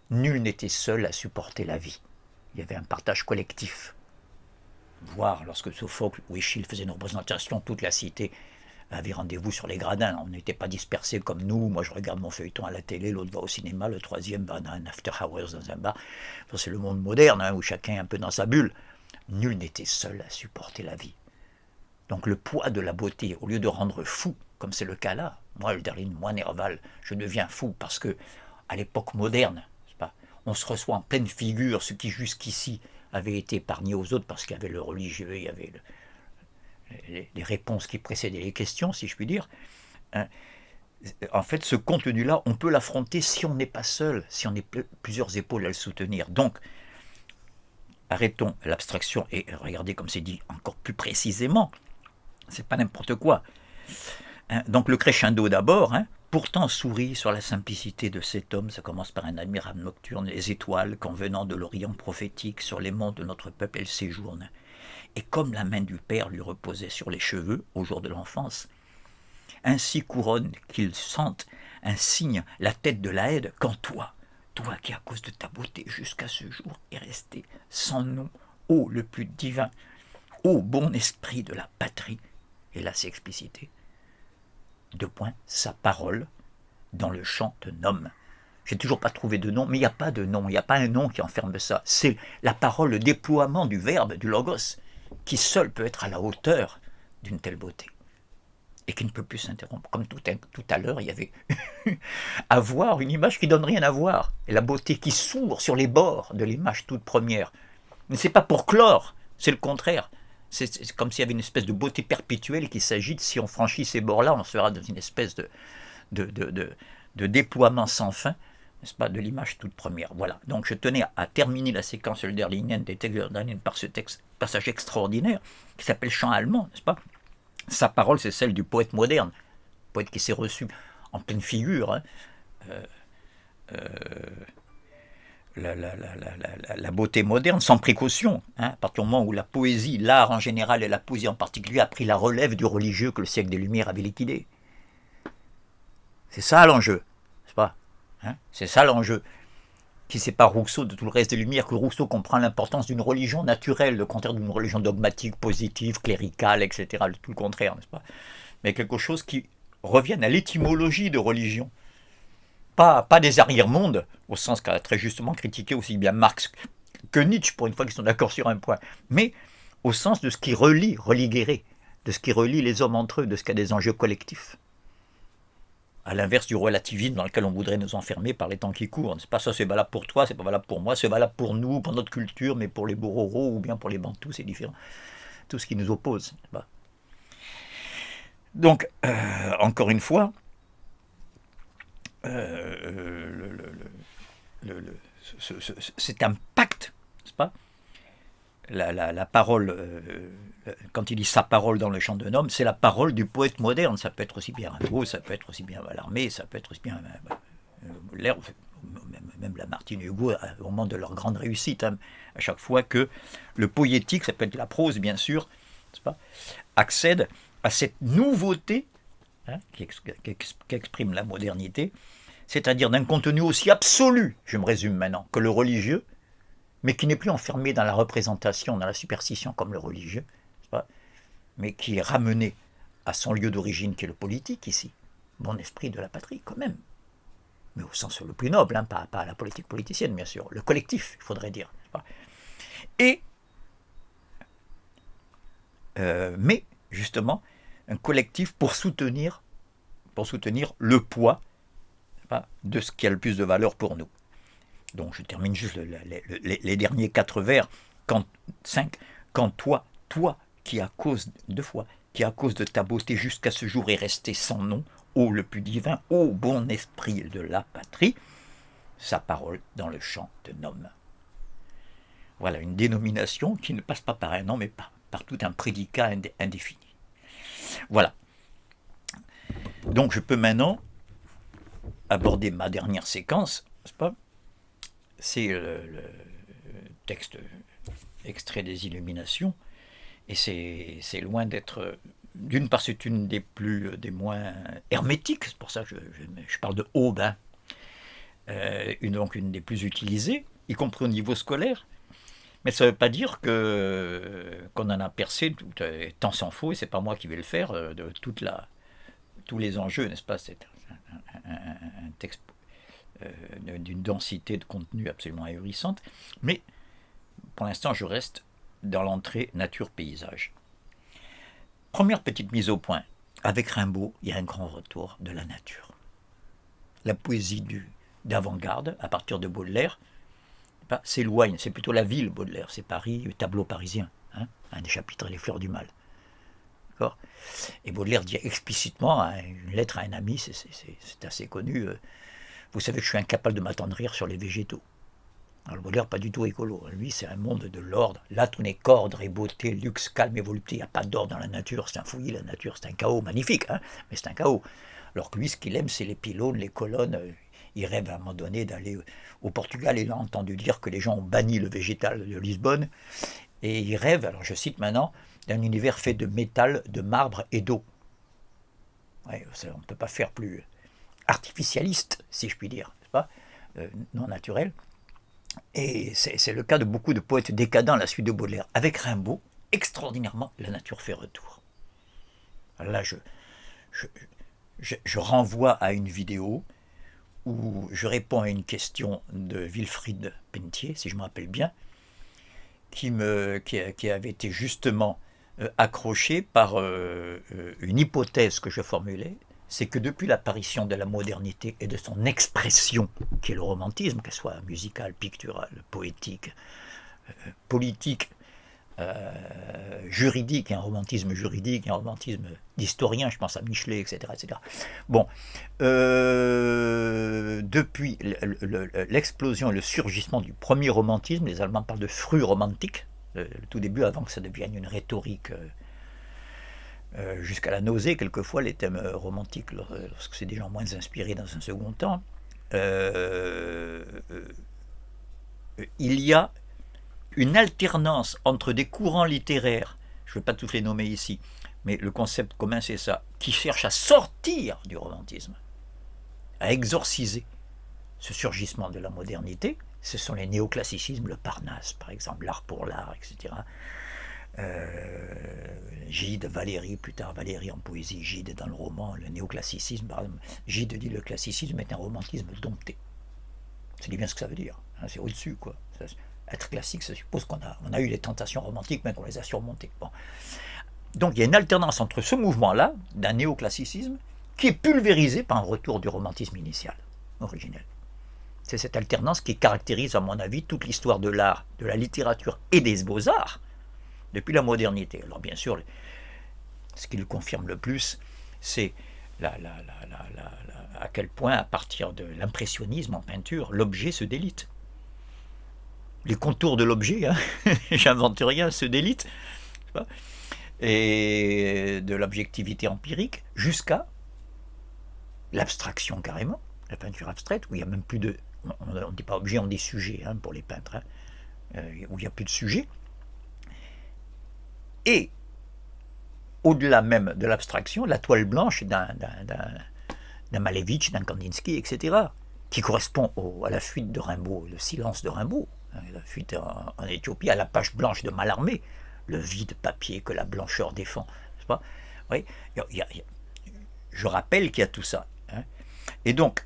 nul n'était seul à supporter la vie. Il y avait un partage collectif. Voire, lorsque Sophocle ou Échille faisaient une représentation, toute la cité avait rendez-vous sur les gradins. On n'était pas dispersés comme nous. Moi, je regarde mon feuilleton à la télé, l'autre va au cinéma, le troisième va dans un after hours dans un bar. Enfin, c'est le monde moderne, où chacun est un peu dans sa bulle. Nul n'était seul à supporter la vie. Donc le poids de la beauté, au lieu de rendre fou, comme c'est le cas là, moi, Hölderlin, moi, Nerval, je deviens fou parce que, à l'époque moderne, on se reçoit en pleine figure ce qui jusqu'ici avait été épargné aux autres parce qu'il y avait le religieux, il y avait les réponses qui précédaient les questions, si je puis dire. En fait, ce contenu-là, on peut l'affronter si on n'est pas seul, si on est plusieurs épaules à le soutenir. Donc, arrêtons l'abstraction et regardez comme c'est dit encore plus précisément. C'est pas n'importe quoi. Donc le crescendo d'abord, pourtant sourit sur la simplicité de cet homme, ça commence par un admirable nocturne, les étoiles qu'en venant de l'Orient prophétique sur les monts de notre peuple elles séjournent. Et comme la main du Père lui reposait sur les cheveux au jour de l'enfance, ainsi couronne qu'il sente un signe la tête de la Haide quand toi qui à cause de ta beauté jusqu'à ce jour est resté sans nom, ô le plus divin, ô bon esprit de la patrie, et là c'est explicité, sa parole dans le chant te nomme. J'ai toujours pas trouvé de nom, mais il n'y a pas de nom, il n'y a pas un nom qui enferme ça. C'est la parole, le déploiement du verbe, du logos, qui seul peut être à la hauteur d'une telle beauté. Et qui ne peut plus s'interrompre. Comme tout à l'heure, il y avait à voir une image qui donne rien à voir. Et la beauté qui s'ouvre sur les bords de l'image toute première. Mais ce n'est pas pour clore, c'est le contraire. C'est comme s'il y avait une espèce de beauté perpétuelle qui s'agite. Si on franchit ces bords-là, on sera dans une espèce de déploiement sans fin, n'est-ce pas, de l'image toute première. Voilà. Donc je tenais à terminer la séquence hölderlinienne des textes hölderliniens par ce passage extraordinaire qui s'appelle Chant allemand, n'est-ce pas? Sa parole, c'est celle du poète moderne, poète qui s'est reçu en pleine figure. La beauté moderne, sans précaution, à partir du moment où la poésie, l'art en général et la poésie en particulier a pris la relève du religieux que le siècle des Lumières avait liquidé. C'est ça l'enjeu, n'est-ce pas? C'est ça l'enjeu. Qui sépare Rousseau de tout le reste des Lumières, que Rousseau comprend l'importance d'une religion naturelle, le contraire d'une religion dogmatique, positive, cléricale, etc. Tout le contraire, n'est-ce pas? Mais quelque chose qui revienne à l'étymologie de religion. Pas des arrière-mondes, au sens qu'a très justement critiqué aussi bien Marx que Nietzsche, pour une fois qu'ils sont d'accord sur un point, mais au sens de ce qui relie Guéret, de ce qui relie les hommes entre eux, de ce qui a des enjeux collectifs. À l'inverse du relativisme dans lequel on voudrait nous enfermer par les temps qui courent. C'est pas ça, c'est valable pour toi, c'est pas valable pour moi, c'est valable pour nous, pour notre culture, mais pour les Bororo ou bien pour les Bantous, c'est différent. Tout ce qui nous oppose. Donc, encore une fois, c'est un pacte, n'est-ce pas? La parole, quand il dit sa parole dans le chant d'un homme, c'est la parole du poète moderne. Ça peut être aussi bien Rimbaud, ça peut être aussi bien Mallarmé, ça peut être aussi bien Molière, même Lamartine et Hugo, au moment de leur grande réussite. À chaque fois que le poétique, ça peut être la prose bien sûr, n'est-ce pas, accède à cette nouveauté qui exprime la modernité, c'est-à-dire d'un contenu aussi absolu, je me résume maintenant, que le religieux, mais qui n'est plus enfermé dans la représentation, dans la superstition comme le religieux, mais qui est ramené à son lieu d'origine qui est le politique ici, bon esprit de la patrie quand même, mais au sens le plus noble, pas à la politique politicienne bien sûr, le collectif il faudrait dire. Et, mais justement, un collectif pour soutenir le poids de ce qui a le plus de valeur pour nous. Donc je termine juste les derniers 4 vers. Quand toi qui à cause de ta beauté jusqu'à ce jour est resté sans nom, ô le plus divin, ô bon esprit de la patrie, sa parole dans le chant te nomme. Voilà une dénomination qui ne passe pas par un nom, mais par tout un prédicat indéfini. Voilà. Donc je peux maintenant aborder ma dernière séquence, n'est-ce pas? C'est le texte extrait des Illuminations, et c'est loin d'être... D'une part, c'est une des moins hermétiques, c'est pour ça que je parle de aube, donc une des plus utilisées, y compris au niveau scolaire. Mais ça ne veut pas dire qu'on en a percé, tant s'en faut, et c'est pas moi qui vais le faire, de tous les enjeux, n'est-ce pas? C'est un texte d'une densité de contenu absolument ahurissante. Mais pour l'instant, je reste dans l'entrée nature-paysage. Première petite mise au point. Avec Rimbaud, il y a un grand retour de la nature. La poésie d'avant-garde, à partir de Baudelaire, s'éloigne. C'est plutôt la ville, Baudelaire. C'est Paris, le tableau parisien. Hein, un des chapitres, Les Fleurs du Mal. D'accord ? Et Baudelaire dit explicitement, une lettre à un ami, c'est assez connu, vous savez que je suis incapable de m'attendrir sur les végétaux. Alors Baudelaire, pas du tout écolo. Lui, c'est un monde de l'ordre. Là, tout n'est qu'ordre et beauté, luxe, calme et volupté. Il n'y a pas d'ordre dans la nature. C'est un fouillis, la nature. C'est un chaos magnifique, hein, mais c'est un chaos. Alors que lui, ce qu'il aime, c'est les pylônes, les colonnes. Il rêve à un moment donné d'aller au Portugal. Il a entendu dire que les gens ont banni le végétal de Lisbonne. Et il rêve, alors je cite maintenant, d'un univers fait de métal, de marbre et d'eau. Ouais, on ne peut pas faire plus artificialiste, si je puis dire, n'est-ce pas, non naturel. Et c'est le cas de beaucoup de poètes décadents à la suite de Baudelaire. Avec Rimbaud, extraordinairement, la nature fait retour. Alors là, je renvoie à une vidéo où je réponds à une question de Wilfried Pentier, si je me rappelle bien, qui avait été justement accroché par une hypothèse que je formulais, c'est que depuis l'apparition de la modernité et de son expression, qui est le romantisme, qu'elle soit musicale, picturale, poétique, politique, juridique, un romantisme juridique, un romantisme d'historien, je pense à Michelet, etc. etc. Bon, depuis l'explosion et le surgissement du premier romantisme, les Allemands parlent de Frühromantik, le tout début, avant que ça devienne une rhétorique jusqu'à la nausée, quelquefois, les thèmes romantiques, lorsque c'est des gens moins inspirés dans un second temps, il y a une alternance entre des courants littéraires, je ne vais pas tous les nommer ici, mais le concept commun c'est ça, qui cherchent à sortir du romantisme, à exorciser ce surgissement de la modernité. Ce sont les néoclassicismes, le Parnasse par exemple, l'art pour l'art, etc. Gide, Valéry, plus tard Valéry en poésie, Gide dans le roman, le néoclassicisme, par exemple. Gide dit le classicisme est un romantisme dompté. C'est bien ce que ça veut dire, hein, c'est au-dessus quoi. Être classique, ça suppose qu'on a eu les tentations romantiques, mais qu'on les a surmontées. Bon. Donc il y a une alternance entre ce mouvement-là, d'un néoclassicisme, qui est pulvérisé par un retour du romantisme initial, originel. C'est cette alternance qui caractérise, à mon avis, toute l'histoire de l'art, de la littérature et des beaux-arts, depuis la modernité. Alors bien sûr, ce qui le confirme le plus, c'est à quel point, à partir de l'impressionnisme en peinture, l'objet se délite. Les contours de l'objet, hein, j'invente rien, se délitent, et de l'objectivité empirique jusqu'à l'abstraction carrément, la peinture abstraite, où il n'y a même plus de... On ne dit pas objet, on dit sujet, hein, pour les peintres, hein, où il n'y a plus de sujet. Et au-delà même de l'abstraction, la toile blanche d'un Malevich, d'un Kandinsky, etc., qui correspond à la fuite de Rimbaud, le silence de Rimbaud, la fuite en Éthiopie, à la page blanche de Mallarmé, le vide papier que la blancheur défend, n'est-ce pas? Oui, je rappelle qu'il y a tout ça. Hein. Et donc,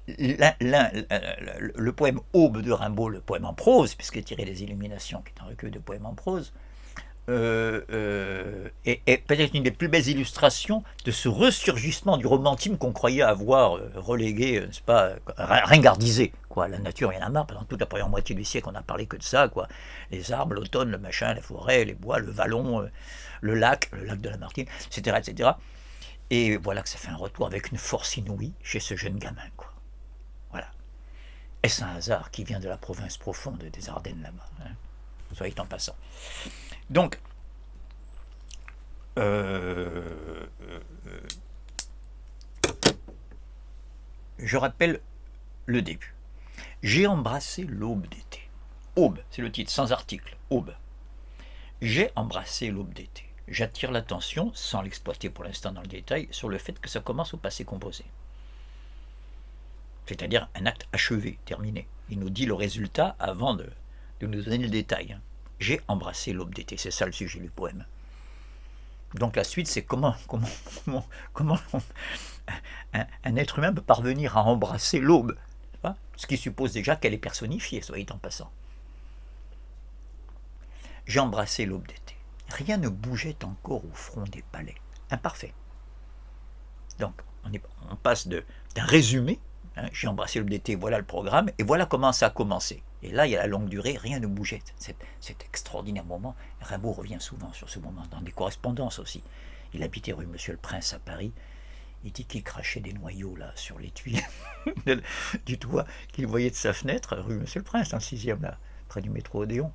le poème Aube de Rimbaud, le poème en prose, puisqu'il est tiré des Illuminations, qui est un recueil de poèmes en prose, est peut-être une des plus belles illustrations de ce ressurgissement du romantisme qu'on croyait avoir relégué, n'est-ce pas, ringardisé. Quoi. La nature, il y en a marre. Pendant toute la première moitié du siècle, on n'a parlé que de ça. Quoi. Les arbres, l'automne, le machin, la forêt, les bois, le vallon, le lac de la Martine, etc., etc. Et voilà que ça fait un retour avec une force inouïe chez ce jeune gamin. Quoi. Voilà. Est-ce un hasard qui vient de la province profonde des Ardennes là-bas, hein, soit en passant. Donc, je rappelle le début. J'ai embrassé l'aube d'été. Aube, c'est le titre, sans article. Aube. J'ai embrassé l'aube d'été. J'attire l'attention, sans l'exploiter pour l'instant dans le détail, sur le fait que ça commence au passé composé. c'est-à-dire un acte achevé, terminé. Il nous dit le résultat avant de nous donner le détail. J'ai embrassé l'aube d'été, c'est ça le sujet du poème. Donc la suite, c'est comment un être humain peut parvenir à embrasser l'aube, ce qui suppose déjà qu'elle est personnifiée, soit en passant. J'ai embrassé l'aube d'été. Rien ne bougeait encore au front des palais. Imparfait. Donc, on passe d'un résumé, j'ai embrassé l'aube d'été, voilà le programme, et voilà comment ça a commencé. Et là, il y a la longue durée, rien ne bougeait. Cet extraordinaire moment, Rimbaud revient souvent sur ce moment, dans des correspondances aussi. Il habitait rue Monsieur le Prince à Paris. Il dit qu'il crachait des noyaux là sur les tuiles du toit qu'il voyait de sa fenêtre, rue Monsieur le Prince, dans le 6e, là, près du métro Odéon.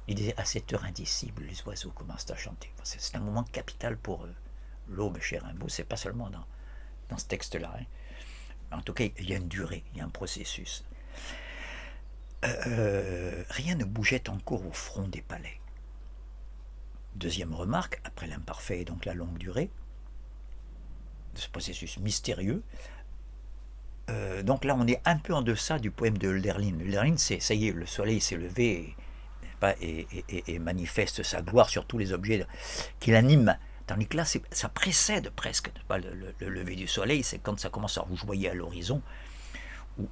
Il disait, à cette heure indicible, les oiseaux commencent à chanter. C'est un moment capital pour l'aube chez Rimbaud, c'est pas seulement dans ce texte-là. En tout cas, il y a une durée, il y a un processus. Rien ne bougeait encore au front des palais. Deuxième remarque, après l'imparfait et donc la longue durée, de ce processus mystérieux, donc là on est un peu en deçà du poème de Hölderlin. Hölderlin, c'est ça y est, le soleil s'est levé et manifeste sa gloire sur tous les objets qui l'animent. Tandis que là, ça précède presque le lever du soleil, c'est quand ça commence à rougeoyer à l'horizon,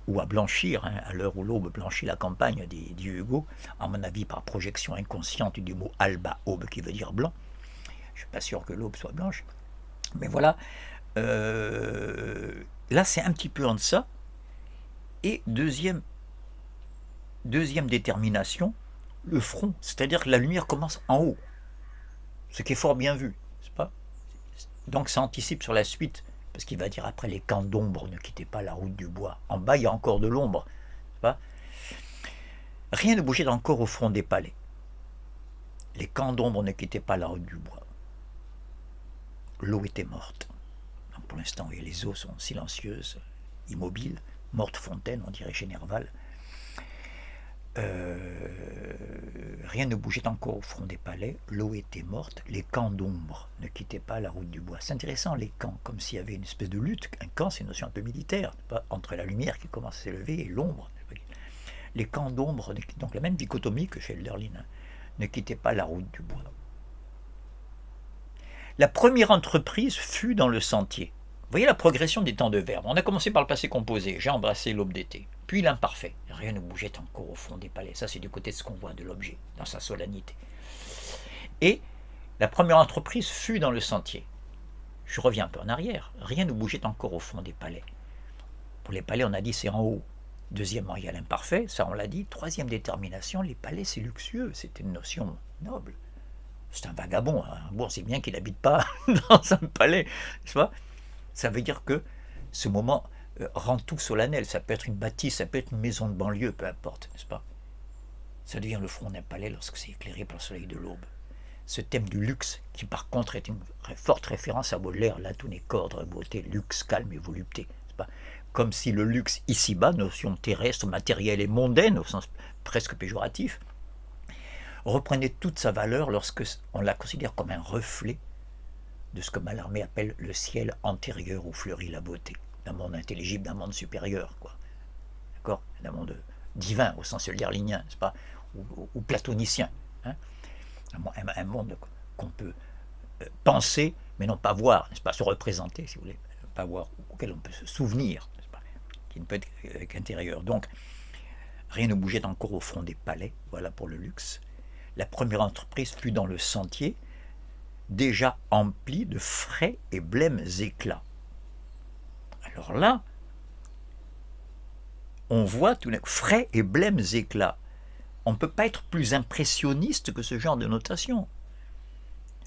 ou à blanchir, à l'heure où l'aube blanchit la campagne, dit Hugo, à mon avis par projection inconsciente du mot alba, aube, qui veut dire blanc. Je ne suis pas sûr que l'aube soit blanche, mais voilà. Là, c'est un petit peu en deçà. Et deuxième détermination, le front, c'est-à-dire que la lumière commence en haut, ce qui est fort bien vu, c'est pas ? Donc ça anticipe sur la suite, parce qu'il va dire après, les camps d'ombre ne quittaient pas la route du bois. En bas, il y a encore de l'ombre, c'est pas ? Rien ne bougeait encore au front des palais. Les camps d'ombre ne quittaient pas la route du bois. L'eau était morte. Donc pour l'instant, les eaux sont silencieuses, immobiles, mortes fontaines, on dirait chez Nerval. Rien ne bougeait encore au front des palais, l'eau était morte, les camps d'ombre ne quittaient pas la route du bois. C'est intéressant, les camps, comme s'il y avait une espèce de lutte. Un camp, c'est une notion un peu militaire, pas entre la lumière qui commence à s'élever et l'ombre. Les camps d'ombre, donc la même dichotomie que chez Hölderlin, ne quittaient pas la route du bois. La première entreprise fut dans le sentier. Vous voyez la progression des temps de verbe. On a commencé par le passé composé, j'ai embrassé l'aube d'été. Puis l'imparfait, rien ne bougeait encore au fond des palais. Ça, c'est du côté de ce qu'on voit de l'objet, dans sa solennité. Et la première entreprise fut dans le sentier. Je reviens un peu en arrière. Rien ne bougeait encore au fond des palais. Pour les palais, on a dit c'est en haut. Deuxièmement, il y a l'imparfait, ça on l'a dit. Troisième détermination, les palais, c'est luxueux. C'est une notion noble. C'est un vagabond. Bon, c'est bien qu'il n'habite pas dans un palais. Tu vois ? Ça veut dire que ce moment rend tout solennel. Ça peut être une bâtisse, ça peut être une maison de banlieue, peu importe, n'est-ce pas ? Ça devient le front d'un palais lorsque c'est éclairé par le soleil de l'aube. Ce thème du luxe, qui par contre est une forte référence à Baudelaire, là tout n'est qu'ordre, beauté, luxe, calme et volupté, n'est-ce pas ? Comme si le luxe ici-bas, notion terrestre, matérielle et mondaine, au sens presque péjoratif, reprenait toute sa valeur lorsque on la considère comme un reflet de ce que Mallarmé appelle le ciel antérieur où fleurit la beauté, d'un monde intelligible, d'un monde supérieur, quoi. D'accord ? D'un monde divin au sens hölderlinien, n'est-ce pas ? Ou platonicien. Hein ? Un monde qu'on peut penser, mais non pas voir, n'est-ce pas ? Se représenter, si vous voulez, pas voir, auquel on peut se souvenir, n'est-ce pas ? Qui ne peut être qu'intérieur. Donc, rien ne bougeait encore au front des palais, voilà pour le luxe. La première entreprise fut dans le sentier, déjà empli de frais et blêmes éclats. Alors là, on voit tout les frais et blêmes éclats. On ne peut pas être plus impressionniste que ce genre de notation.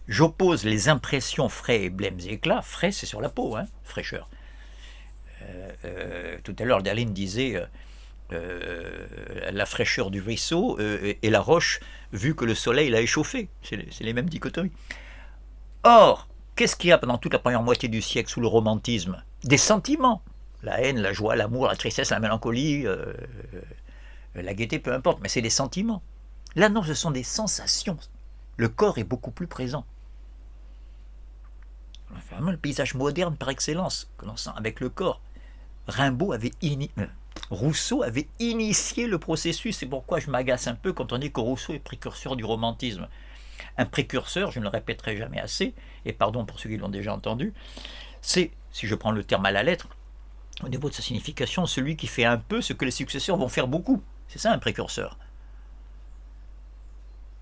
J'oppose les impressions frais et blêmes éclats. Frais, c'est sur la peau, hein, fraîcheur. Tout à l'heure, Hölderlin disait la fraîcheur du ruisseau et la roche, vu que le soleil l'a échauffée. C'est les mêmes dichotomies. Or, qu'est-ce qu'il y a pendant toute la première moitié du siècle sous le romantisme ? Des sentiments. La haine, la joie, l'amour, la tristesse, la mélancolie, la gaieté, peu importe, mais c'est des sentiments. Là, non, ce sont des sensations. Le corps est beaucoup plus présent. Vraiment le paysage moderne par excellence, que l'on sent avec le corps. Rimbaud avait Rousseau avait initié le processus. C'est pourquoi je m'agace un peu quand on dit que Rousseau est précurseur du romantisme. Un précurseur, je ne le répéterai jamais assez, et pardon pour ceux qui l'ont déjà entendu, c'est, si je prends le terme à la lettre, au niveau de sa signification, celui qui fait un peu ce que les successeurs vont faire beaucoup. C'est ça un précurseur.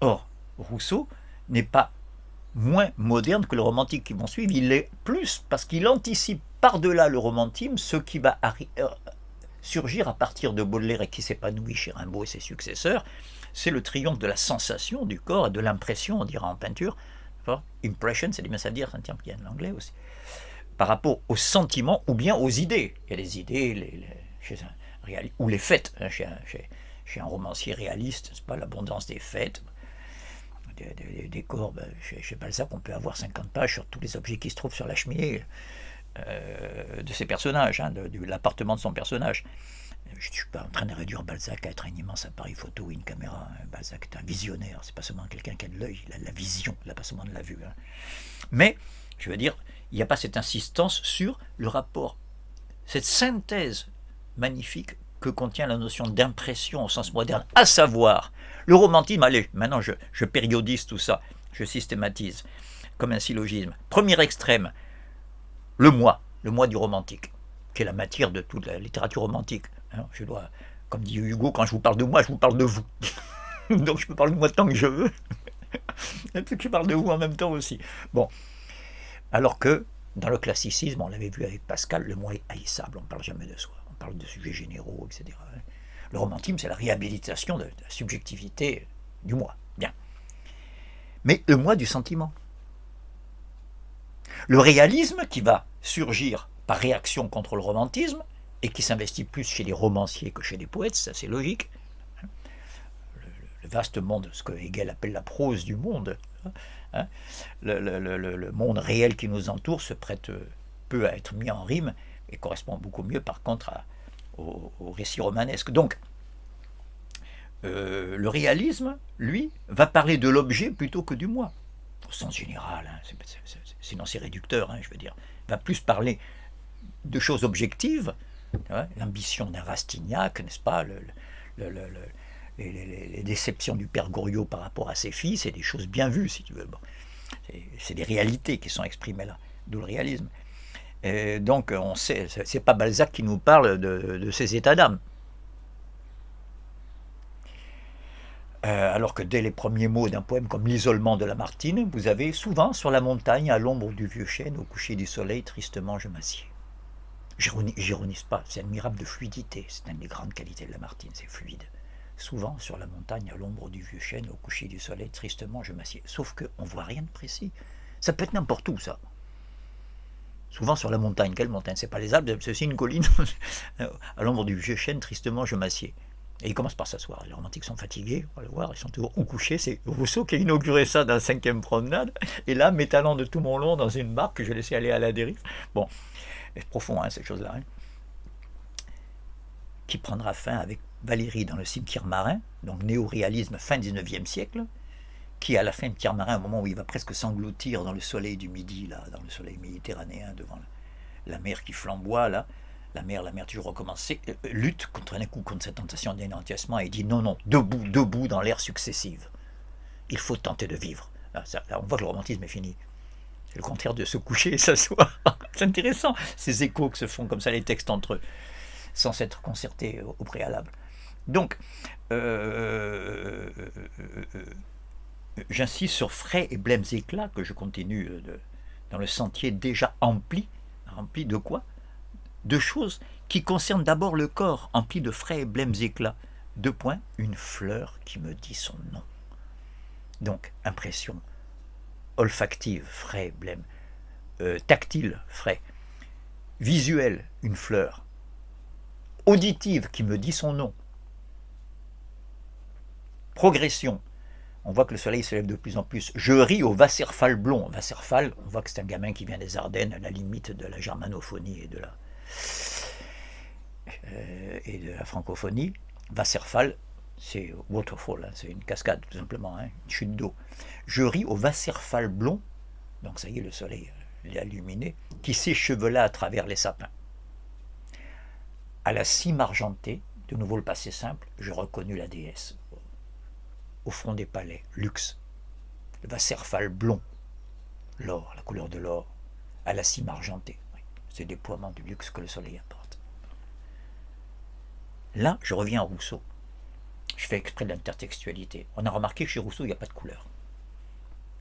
Or, Rousseau n'est pas moins moderne que le romantique qui vont suivre, il l'est plus parce qu'il anticipe par-delà le romantisme ce qui va surgir à partir de Baudelaire et qui s'épanouit chez Rimbaud et ses successeurs. C'est le triomphe de la sensation du corps et de l'impression, on dira en peinture. Impression, c'est bien ça dire, ça tient bien l'anglais aussi. Par rapport aux sentiments ou bien aux idées. Il y a des idées ou les faits. Hein, chez un romancier réaliste, c'est pas l'abondance des faits. Des corps, chez Balzac, on peut avoir 50 pages sur tous les objets qui se trouvent sur la cheminée de ses personnages, hein, de l'appartement de son personnage. Je ne suis pas en train de réduire Balzac à être un immense appareil photo ou une caméra. Balzac est un visionnaire, c'est pas seulement quelqu'un qui a de l'œil, il a de la vision, il n'a pas seulement de la vue. Hein. Mais, je veux dire, il n'y a pas cette insistance sur le rapport, cette synthèse magnifique que contient la notion d'impression au sens moderne, à savoir le romantisme. Allez, maintenant je périodise tout ça, je systématise comme un syllogisme. Premier extrême, le moi du romantique, qui est la matière de toute la littérature romantique. Je dois, comme dit Hugo, quand je vous parle de moi, je vous parle de vous. Donc je peux parler de moi tant que je veux. Et puis je parle de vous en même temps aussi. Bon, alors que dans le classicisme, on l'avait vu avec Pascal, le moi est haïssable, on ne parle jamais de soi. On parle de sujets généraux, etc. Le romantisme, c'est la réhabilitation de la subjectivité du moi. Bien. Mais le moi du sentiment. Le réalisme qui va surgir par réaction contre le romantisme et qui s'investit plus chez les romanciers que chez les poètes, ça c'est logique. Le vaste monde, ce que Hegel appelle la prose du monde, le monde réel qui nous entoure se prête peu à être mis en rime et correspond beaucoup mieux par contre au récit romanesque. Donc, le réalisme, lui, va parler de l'objet plutôt que du moi, au sens général, hein, sinon c'est réducteur, hein, je veux dire, va plus parler de choses objectives, l'ambition d'un Rastignac, n'est-ce pas, les déceptions du père Goriot par rapport à ses filles, c'est des choses bien vues, si tu veux. Bon, c'est des réalités qui sont exprimées là, d'où le réalisme. Et donc, on sait, c'est pas Balzac qui nous parle de ces états d'âme. Alors que dès les premiers mots d'un poème comme l'isolement de Lamartine, vous avez souvent sur la montagne, à l'ombre du vieux chêne, au coucher du soleil, tristement je m'assieds. J'ironise pas, c'est admirable de fluidité, c'est une des grandes qualités de Lamartine, c'est fluide. Souvent sur la montagne, à l'ombre du vieux chêne, au coucher du soleil, tristement je m'assieds. Sauf qu'on ne voit rien de précis. Ça peut être n'importe où, ça. Souvent sur la montagne. Quelle montagne? C'est pas les Alpes, c'est aussi une colline. À l'ombre du vieux chêne, tristement je m'assieds. Et ils commencent par s'asseoir. Les romantiques sont fatigués, on va le voir, ils sont toujours au coucher. C'est Rousseau qui a inauguré ça dans la 5e promenade. Et là, m'étalant de tout mon long dans une barque que je laissais aller à la dérive. Bon, c'est profond, hein, cette chose-là. Hein. Qui prendra fin avec Valérie dans le cimetière marin, donc néo-réalisme fin 19e siècle, qui à la fin de Pierre Marin, au moment où il va presque s'engloutir dans le soleil du midi, là, dans le soleil méditerranéen, devant la mer qui flamboie, là, la mer toujours recommencée, lutte contre un coup contre cette tentation d'anéantissement et dit non, debout dans l'ère successive. Il faut tenter de vivre. Là, on voit que le romantisme est fini. C'est le contraire de se coucher et s'asseoir. C'est intéressant, ces échos que se font comme ça les textes entre eux, sans s'être concertés au préalable. Donc, j'insiste sur frais et blêmes éclats que je continue dans le sentier déjà empli de quoi? De choses qui concernent d'abord le corps, empli de frais et blêmes éclats. 2 points, une fleur qui me dit son nom. Donc, impression olfactive, frais, blême, tactile, frais, visuelle, une fleur, auditive qui me dit son nom, progression. On voit que le soleil se lève de plus en plus. Je ris au Wasserfall blond. Wasserfall, on voit que c'est un gamin qui vient des Ardennes, à la limite de la germanophonie et de la francophonie. Wasserfall, c'est waterfall, hein, c'est une cascade tout simplement, hein, une chute d'eau. Je ris au Wasserfall blond, donc ça y est, le soleil l'est illuminé, qui s'échevela à travers les sapins. À la cime argentée, de nouveau le passé simple, je reconnus la déesse. Au front des palais, luxe, le Wasserfall blond, l'or, la couleur de l'or, à la cime argentée. Oui, c'est le déploiement du luxe que le soleil apporte. Là, je reviens à Rousseau. Je fais exprès de l'intertextualité. On a remarqué que chez Rousseau, il n'y a pas de couleur.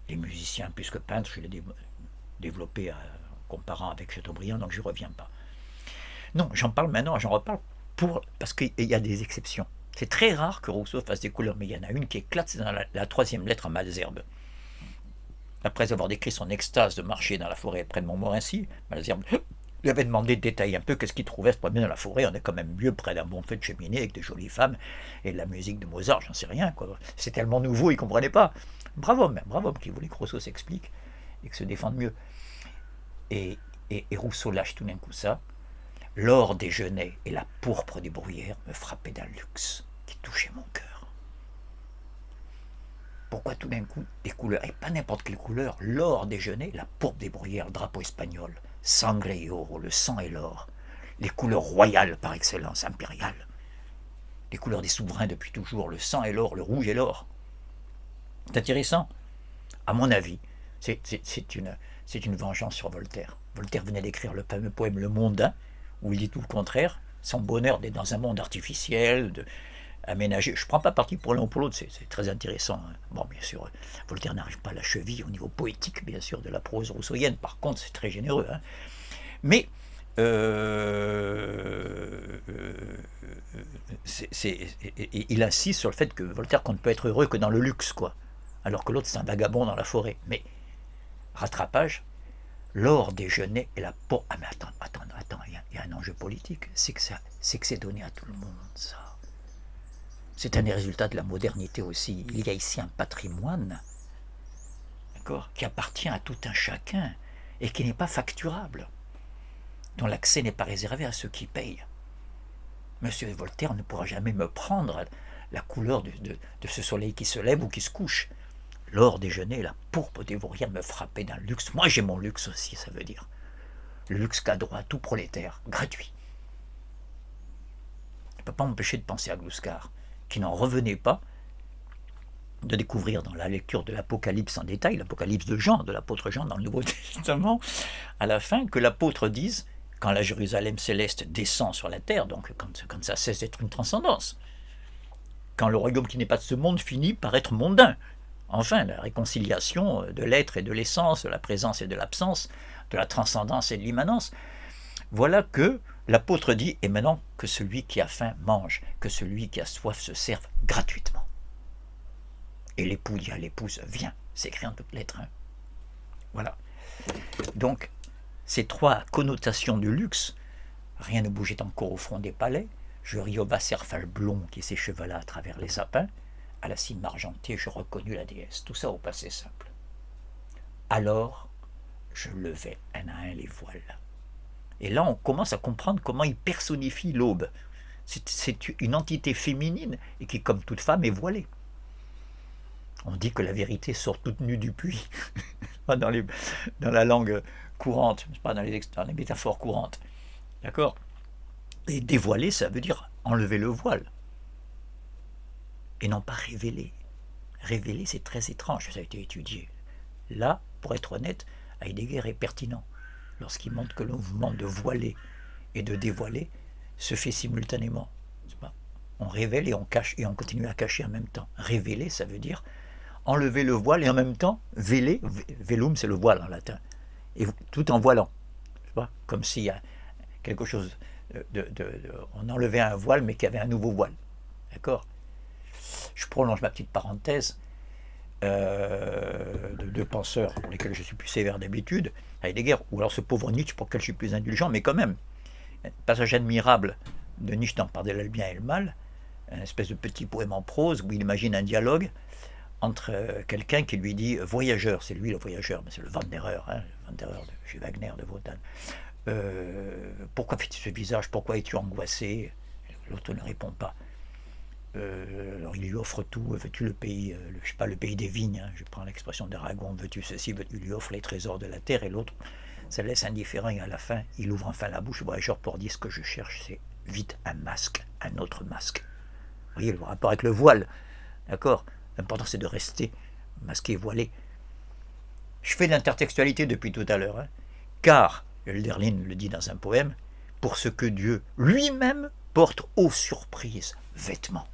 Les musiciens, plus que peintres, je l'ai développé en comparant avec Chateaubriand, donc je ne reviens pas. Non, j'en parle maintenant, j'en reparle parce qu'il y a des exceptions. C'est très rare que Rousseau fasse des couleurs, mais il y en a une qui éclate, c'est dans la troisième lettre à Malesherbes. Après avoir décrit son extase de marcher dans la forêt près de Montmorency, Malesherbes lui avait demandé de détailler un peu qu'est-ce qu'il trouvait se promener dans la forêt. On est quand même mieux près d'un bon feu de cheminée avec de jolies femmes et de la musique de Mozart, j'en sais rien, quoi. C'est tellement nouveau, il ne comprenait pas. Bravo homme qui voulait que Rousseau s'explique et que se défende mieux. Et Rousseau lâche tout d'un coup ça. L'or des genêts et la pourpre des bruyères me frappaient d'un luxe qui touchait mon cœur. Pourquoi tout d'un coup des couleurs, et pas n'importe quelle couleur, l'or des genêts, la pourpre des bruyères, le drapeau espagnol, sangre et oro, le sang et l'or, les couleurs royales par excellence, impériales, les couleurs des souverains depuis toujours, le sang et l'or, le rouge et l'or. C'est intéressant. À mon avis, c'est une vengeance sur Voltaire. Voltaire venait d'écrire le fameux poème Le Mondain, où il dit tout le contraire, son bonheur d'être dans un monde artificiel, aménagé. Je ne prends pas parti pour l'un ou pour l'autre, c'est très intéressant. Bon, bien sûr, Voltaire n'arrive pas à la cheville au niveau poétique, bien sûr, de la prose rousseauienne. Par contre, c'est très généreux. Hein. Mais il insiste sur le fait que Voltaire ne peut être heureux que dans le luxe, quoi. Alors que l'autre, c'est un vagabond dans la forêt. Mais, rattrapage, l'or des genêts et la peau. Ah, mais attends, il y a un enjeu politique. C'est que c'est donné à tout le monde, ça. C'est un des résultats de la modernité aussi. Il y a ici un patrimoine, d'accord, qui appartient à tout un chacun et qui n'est pas facturable, dont l'accès n'est pas réservé à ceux qui payent. Monsieur Voltaire ne pourra jamais me prendre la couleur de ce soleil qui se lève ou qui se couche. L'or des genêts, la pourpre des vauriens me frappait d'un luxe. Moi, j'ai mon luxe aussi, ça veut dire. Le luxe qu'a droit à tout prolétaire, gratuit. Je ne peux pas m'empêcher de penser à Glouskar, qui n'en revenait pas de découvrir dans la lecture de l'Apocalypse en détail, l'Apocalypse de Jean, de l'apôtre Jean dans le Nouveau Testament, à la fin, que l'apôtre dise, quand la Jérusalem céleste descend sur la terre, donc quand ça cesse d'être une transcendance, quand le royaume qui n'est pas de ce monde finit par être mondain, enfin, la réconciliation de l'être et de l'essence, de la présence et de l'absence, de la transcendance et de l'immanence, voilà que l'apôtre dit, et maintenant que celui qui a faim mange, que celui qui a soif se serve gratuitement. Et l'époux dit à l'épouse, viens, c'est écrit en toutes lettres. Hein. Voilà. Donc, ces trois connotations du luxe, rien ne bougeait encore au front des palais, je ris au Wasserfall blond qui s'échevela à travers les sapins, à la cime argentée, je reconnus la déesse, tout ça au passé simple. Alors, je levai un à un les voiles. Et là, on commence à comprendre comment il personnifie l'aube. C'est une entité féminine et qui, comme toute femme, est voilée. On dit que la vérité sort toute nue du puits, dans la langue courante, pas dans les métaphores courantes. D'accord ? Et dévoiler, ça veut dire enlever le voile. Et non pas révéler. Révéler, c'est très étrange, ça a été étudié. Là, pour être honnête, Heidegger est pertinent, lorsqu'il montre que le mouvement de voiler et de dévoiler se fait simultanément. On révèle et on cache, et on continue à cacher en même temps. Révéler, ça veut dire enlever le voile et en même temps véler, velum c'est le voile en latin, et tout en voilant. Comme s'il y a quelque chose on enlevait un voile mais qu'il y avait un nouveau voile. D'accord ? Je prolonge ma petite parenthèse de deux penseurs pour lesquels je suis plus sévère d'habitude, Heidegger, ou alors ce pauvre Nietzsche pour lequel je suis plus indulgent, mais quand même, un passage admirable de Nietzsche dans Par-delà le bien et le mal, une espèce de petit poème en prose où il imagine un dialogue entre quelqu'un qui lui dit « voyageur », c'est lui le voyageur, mais c'est le Wanderer, le Wanderer de chez Wagner de Wotan. Pourquoi fais-tu ce visage? Pourquoi es-tu angoissé? L'autre ne répond pas. Alors il lui offre tout, veux-tu le pays, je sais pas, le pays des vignes, hein, je prends l'expression d'Aragon, veux-tu ceci, il lui offre les trésors de la terre, et l'autre, ça laisse indifférent, et à la fin, il ouvre enfin la bouche, le voyageur, pour dire ce que je cherche, c'est vite un masque, un autre masque. Vous voyez le rapport avec le voile, d'accord? L'important c'est de rester masqué, voilé. Je fais de l'intertextualité depuis tout à l'heure, hein, car, Hölderlin le dit dans un poème, pour ce que Dieu lui-même porte aux surprises vêtements.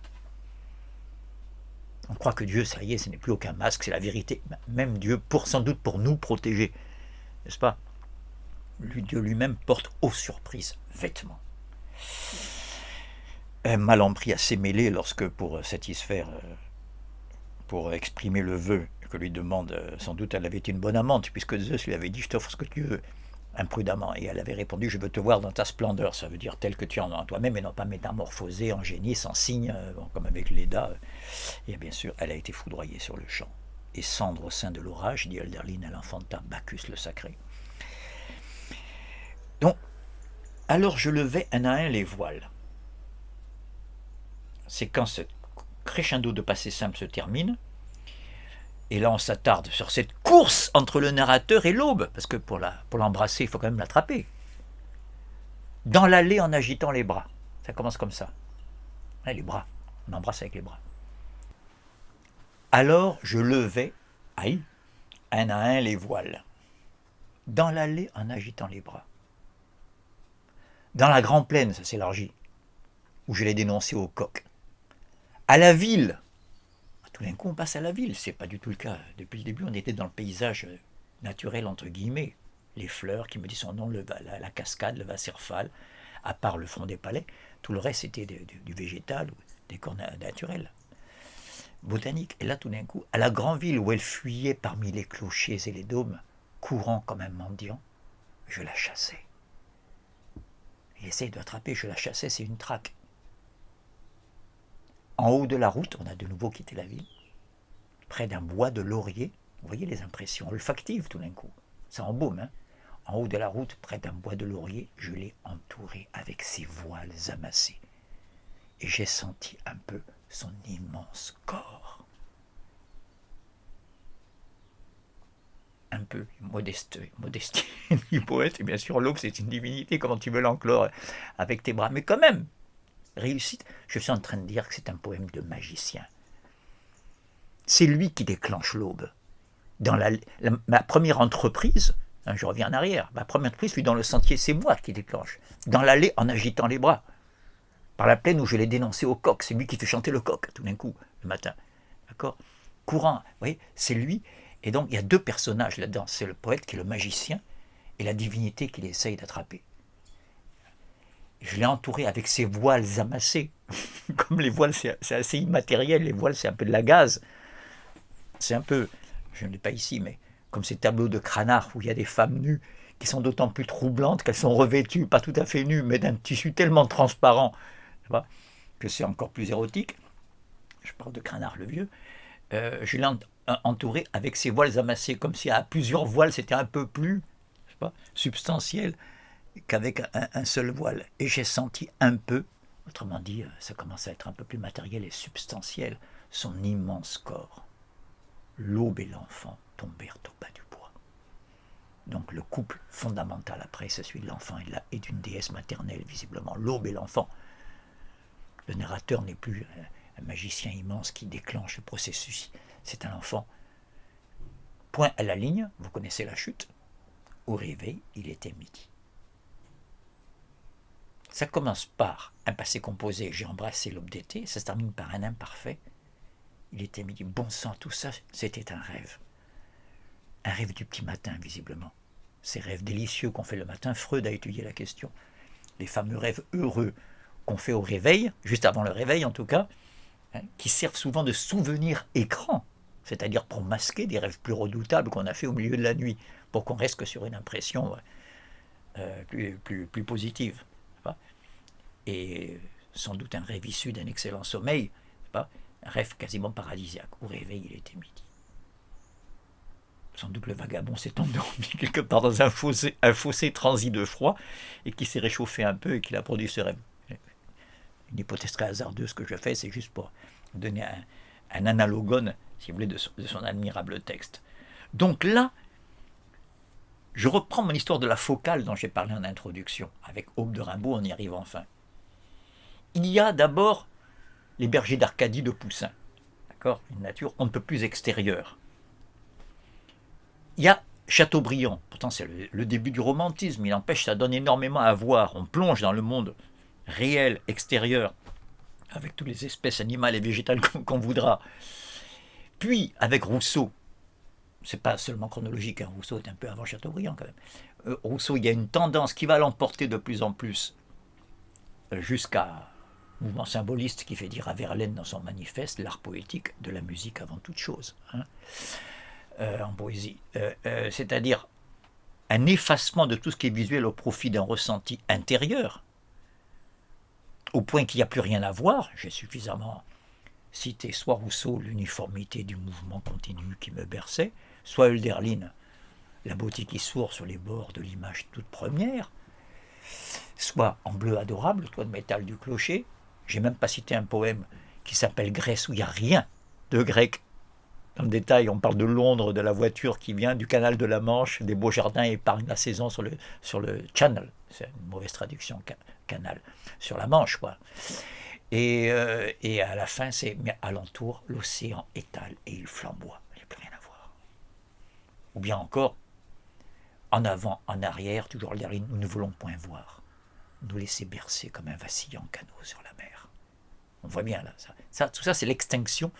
On croit que Dieu, ça y est, ce n'est plus aucun masque, c'est la vérité. Même Dieu, sans doute pour nous protéger, n'est-ce pas? Dieu lui-même porte aux surprises vêtements. Un mal en pris assez mêlé lorsque, pour satisfaire, pour exprimer le vœu que lui demande, sans doute elle avait été une bonne amante, puisque Zeus lui avait dit « Je t'offre ce que tu veux », imprudemment. Et elle avait répondu « Je veux te voir dans ta splendeur », ça veut dire tel que tu en es en toi-même, et non pas métamorphosé en génie, sans signe, comme avec Léda. Et bien sûr, elle a été foudroyée sur le champ. Et cendre au sein de l'orage, dit Hölderlin, elle enfanta Bacchus le sacré. Donc, alors je levai un à un les voiles. C'est quand ce crescendo de passé simple se termine, et là on s'attarde sur cette course entre le narrateur et l'aube, parce que pour l'embrasser, il faut quand même l'attraper. Dans l'allée en agitant les bras. Ça commence comme ça. Les bras, on embrasse avec les bras. Alors je levai, un à un les voiles. Dans l'allée en agitant les bras. Dans la grande plaine, ça s'élargit, où je l'ai dénoncé au coq. À la ville, tout d'un coup on passe à la ville, c'est pas du tout le cas. Depuis le début on était dans le paysage naturel entre guillemets, les fleurs qui me disent son nom, la cascade, le Wasserfall, à part le front des palais, tout le reste c'était du végétal ou des corps naturels, botaniques. Et là tout d'un coup, à la grande ville où elle fuyait parmi les clochers et les dômes, courant comme un mendiant, je la chassais. Il essaye de l'attraper, je la chassais, c'est une traque. En haut de la route, on a de nouveau quitté la ville, près d'un bois de laurier. Vous voyez les impressions olfactives tout d'un coup, ça embaume, hein. En haut de la route, près d'un bois de laurier, je l'ai entouré avec ses voiles amassées. Et j'ai senti un peu son immense corps. Un peu modestie du poète, et bien sûr l'aube c'est une divinité, comment tu veux l'enclore avec tes bras, mais quand même, réussite, je suis en train de dire que c'est un poème de magicien. C'est lui qui déclenche l'aube. Dans ma première entreprise, hein, je reviens en arrière, ma première entreprise fut dans le sentier, c'est moi qui déclenche. Dans l'allée en agitant les bras. Par la plaine où je l'ai dénoncé au coq, c'est lui qui fait chanter le coq tout d'un coup, le matin. D'accord? Courant, vous voyez, c'est lui. Et donc il y a deux personnages là-dedans, c'est le poète qui est le magicien et la divinité qu'il essaye d'attraper. Je l'ai entouré avec ses voiles amassées. Comme les voiles, c'est assez immatériel, les voiles c'est un peu de la gaze. C'est un peu, je ne l'ai pas ici, mais comme ces tableaux de Cranach où il y a des femmes nues qui sont d'autant plus troublantes qu'elles sont revêtues, pas tout à fait nues, mais d'un tissu tellement transparent que c'est encore plus érotique. Je parle de Cranach le vieux. Je l'ai entouré avec ses voiles amassées, comme si à plusieurs voiles c'était un peu plus substantiel qu'avec un seul voile. Et j'ai senti un peu, autrement dit, ça commence à être un peu plus matériel et substantiel, son immense corps. L'aube et l'enfant tombèrent au bas du bois. Donc le couple fondamental après, c'est celui de l'enfant et d'une déesse maternelle, visiblement. L'aube et l'enfant. Le narrateur n'est plus un magicien immense qui déclenche le processus. C'est un enfant. Point à la ligne, vous connaissez la chute. Au réveil, il était midi. Ça commence par un passé composé, j'ai embrassé l'aube d'été, ça se termine par un imparfait. Il était midi, bon sang, tout ça, c'était un rêve. Un rêve du petit matin, visiblement. Ces rêves délicieux qu'on fait le matin, Freud a étudié la question. Les fameux rêves heureux qu'on fait au réveil, juste avant le réveil en tout cas, hein, qui servent souvent de souvenirs écran, c'est-à-dire pour masquer des rêves plus redoutables qu'on a fait au milieu de la nuit, pour qu'on reste que sur une impression plus positive. Et sans doute un rêve issu d'un excellent sommeil, un rêve quasiment paradisiaque. Au réveil, il était midi. Sans doute le vagabond s'est endormi quelque part dans un fossé transi de froid et qui s'est réchauffé un peu et qui a produit ce rêve. Une hypothèse très hasardeuse que je fais, c'est juste pour donner un analogone, si vous voulez, de son admirable texte. Donc là, je reprends mon histoire de la focale dont j'ai parlé en introduction. Avec Aube de Rimbaud, on y arrive enfin. Il y a d'abord les bergers d'Arcadie de Poussin. D'accord? Une nature on ne peut plus extérieure. Il y a Chateaubriand, pourtant c'est le début du romantisme, il empêche, ça donne énormément à voir. On plonge dans le monde réel, extérieur, avec toutes les espèces animales et végétales qu'on voudra. Puis, avec Rousseau, c'est pas seulement chronologique, hein, Rousseau est un peu avant Chateaubriand quand même. Rousseau, il y a une tendance qui va l'emporter de plus en plus jusqu'à mouvement symboliste qui fait dire à Verlaine dans son manifeste l'art poétique de la musique avant toute chose, hein, en poésie. C'est-à-dire un effacement de tout ce qui est visuel au profit d'un ressenti intérieur, au point qu'il n'y a plus rien à voir. J'ai suffisamment cité soit Rousseau, l'uniformité du mouvement continu qui me berçait, soit Hölderlin, la beauté qui sourd sur les bords de l'image toute première, soit En bleu adorable, toit de métal du clocher. J'ai même pas cité un poème qui s'appelle Grèce, où il n'y a rien de grec. Dans le détail, on parle de Londres, de la voiture qui vient, du canal de la Manche, des beaux jardins épargnent la saison sur le Channel. C'est une mauvaise traduction, canal, sur la Manche, quoi. Et à la fin, c'est mais alentour, l'océan étale et il flamboie. Il n'y a plus rien à voir. Ou bien encore, en avant, en arrière, toujours derrière, nous ne voulons point voir. Nous laisser bercer comme un vacillant canot sur la mer. On voit bien là, tout ça c'est l'extinction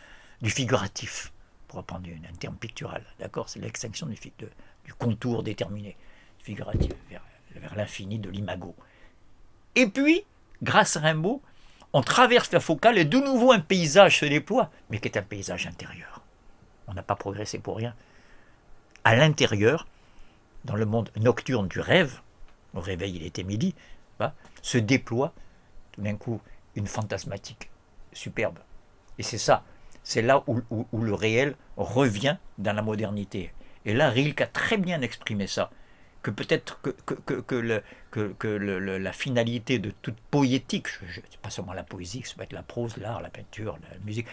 du figuratif, pour reprendre un terme pictural, d'accord? C'est l'extinction du contour déterminé, figuratif, vers l'infini de l'imago. Et puis, grâce à Rimbaud, on traverse la focale et de nouveau un paysage se déploie, mais qui est un paysage intérieur. On n'a pas progressé pour rien. À l'intérieur, dans le monde nocturne du rêve, au réveil il était midi, se déploie tout d'un coup une fantasmatique superbe. Et c'est ça, c'est là où le réel revient dans la modernité. Et là, Rilke a très bien exprimé ça, que peut-être la finalité de toute poétique, pas seulement la poésie, ça peut être la prose, l'art, la peinture, la musique,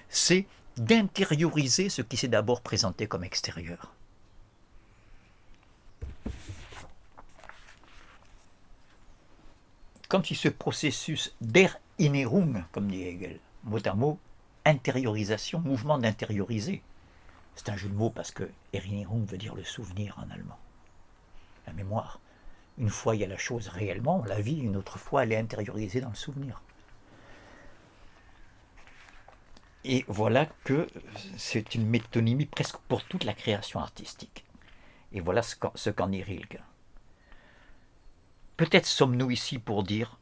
c'est d'intérioriser ce qui s'est d'abord présenté comme extérieur. Comme si ce processus d'Erinnerung, comme dit Hegel, mot à mot, intériorisation, mouvement d'intérioriser. C'est un jeu de mots parce que Erinnerung veut dire le souvenir en allemand, la mémoire. Une fois il y a la chose réellement, on la vit, une autre fois elle est intériorisée dans le souvenir. Et voilà que c'est une métonymie presque pour toute la création artistique. Et voilà ce qu'en dit Rilke. Peut-être sommes-nous ici pour dire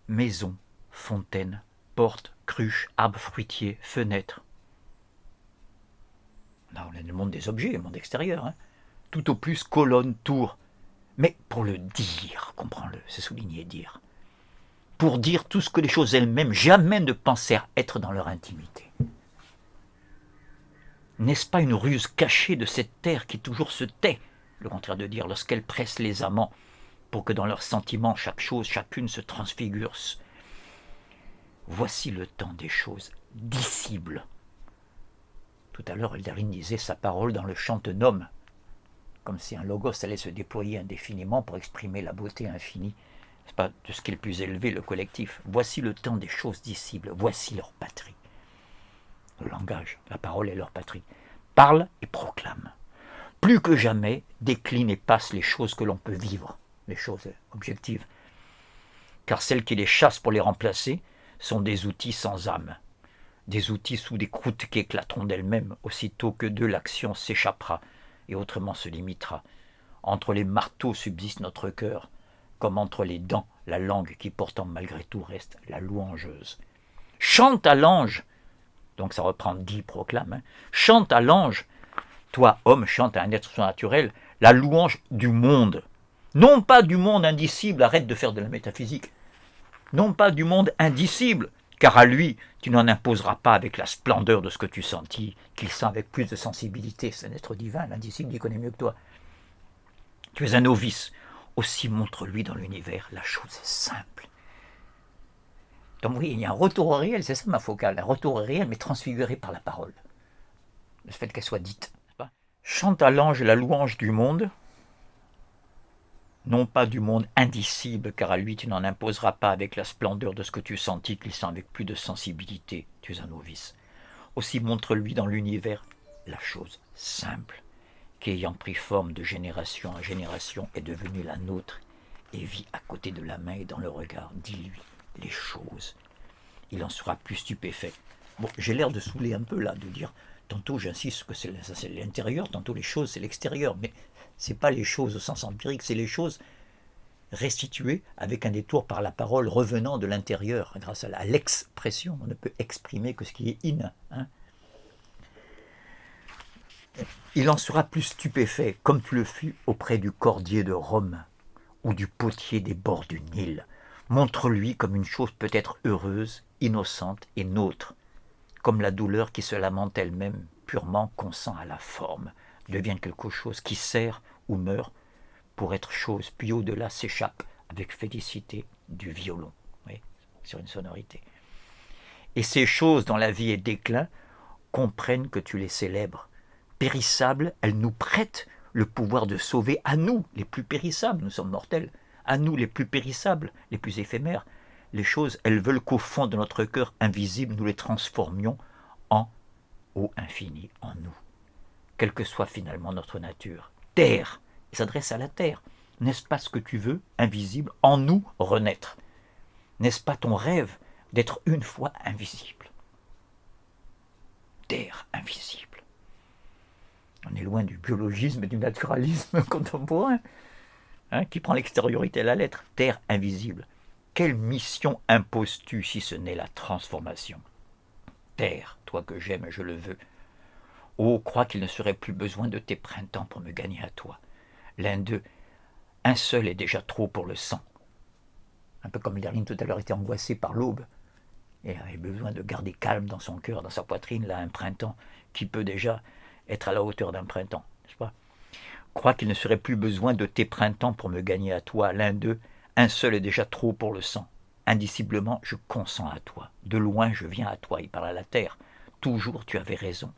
maison, fontaine, porte, cruche, arbre fruitier, fenêtre. Là, on est dans le monde des objets, le monde extérieur. Hein. Tout au plus colonne, tour. Mais pour le dire, comprends-le, c'est souligné dire. Pour dire tout ce que les choses elles-mêmes jamais ne pensèrent être dans leur intimité. N'est-ce pas une ruse cachée de cette terre qui toujours se tait, le contraire de dire, lorsqu'elle presse les amants, pour que dans leurs sentiments chaque chose, chacune se transfigure. Voici le temps des choses dissibles. Tout à l'heure, Hölderlin disait sa parole dans le chantenome, comme si un logos allait se déployer indéfiniment pour exprimer la beauté infinie, c'est pas de ce qui est le plus élevé, le collectif. Voici le temps des choses dissibles, voici leur patrie. Le langage, la parole est leur patrie. Parle et proclame. Plus que jamais, décline et passe les choses que l'on peut vivre, les choses objectives. Car celles qui les chassent pour les remplacer sont des outils sans âme, des outils sous des croûtes qui éclateront d'elles-mêmes aussitôt que d'eux l'action s'échappera et autrement se limitera. Entre les marteaux subsiste notre cœur, comme entre les dents la langue qui pourtant malgré tout reste la louangeuse. Chante à l'ange, donc ça reprend dit proclame, hein. Chante à l'ange, toi homme chante à un être surnaturel, la louange du monde. Non pas du monde indicible, arrête de faire de la métaphysique. Non pas du monde indicible, car à lui, tu n'en imposeras pas avec la splendeur de ce que tu sentis, qu'il sent avec plus de sensibilité. C'est un être divin, l'indicible, il connaît mieux que toi. Tu es un novice, aussi montre-lui dans l'univers, la chose est simple. Donc oui, il y a un retour au réel, c'est ça ma focale, un retour au réel, mais transfiguré par la parole. Le fait qu'elle soit dite. Chante à l'ange la louange du monde. non pas du monde indicible, car à lui tu n'en imposeras pas avec la splendeur de ce que tu sentis, glissant avec plus de sensibilité, tu es un novice. Aussi montre-lui dans l'univers la chose simple, qui ayant pris forme de génération en génération est devenue la nôtre, et vit à côté de la main et dans le regard, dis-lui les choses. Il en sera plus stupéfait. Bon, j'ai l'air de saouler un peu là, de dire, tantôt j'insiste que c'est l'intérieur, tantôt les choses c'est l'extérieur, mais c'est pas les choses au sens empirique, c'est les choses restituées avec un détour par la parole revenant de l'intérieur, grâce à l'expression. On ne peut exprimer que ce qui est in. Hein. Il en sera plus stupéfait, comme tu le fus auprès du cordier de Rome, ou du potier des bords du Nil. Montre-lui comme une chose peut-être heureuse, innocente et nôtre, comme la douleur qui se lamente elle-même, purement consent à la forme, devient quelque chose qui sert ou meurt pour être chose, puis au-delà s'échappe avec félicité du violon, oui, sur une sonorité. Et ces choses dont la vie est déclin comprennent que tu les célèbres. Périssables, elles nous prêtent le pouvoir de sauver à nous, les plus périssables, nous sommes mortels, à nous les plus périssables, les plus éphémères. Les choses, elles veulent qu'au fond de notre cœur invisible, nous les transformions en au infini, en nous. Quelle que soit finalement notre nature. Terre, il s'adresse à la terre. N'est-ce pas ce que tu veux, invisible, en nous renaître? N'est-ce pas ton rêve d'être une fois invisible? Terre invisible. On est loin du biologisme et du naturalisme contemporain, hein, qui prend l'extériorité à la lettre. Terre invisible. Quelle mission imposes-tu si ce n'est la transformation? Terre, toi que j'aime, je le veux. Oh, crois qu'il ne serait plus besoin de tes printemps pour me gagner à toi. L'un d'eux, un seul est déjà trop pour le sang. Un peu comme Lérine tout à l'heure était angoissée par l'aube et avait besoin de garder calme dans son cœur, dans sa poitrine, là, un printemps qui peut déjà être à la hauteur d'un printemps, n'est-ce pas? Crois qu'il ne serait plus besoin de tes printemps pour me gagner à toi. L'un d'eux, un seul est déjà trop pour le sang. Indiciblement, je consens à toi. De loin, je viens à toi. Il parle à la terre. Toujours, tu avais raison.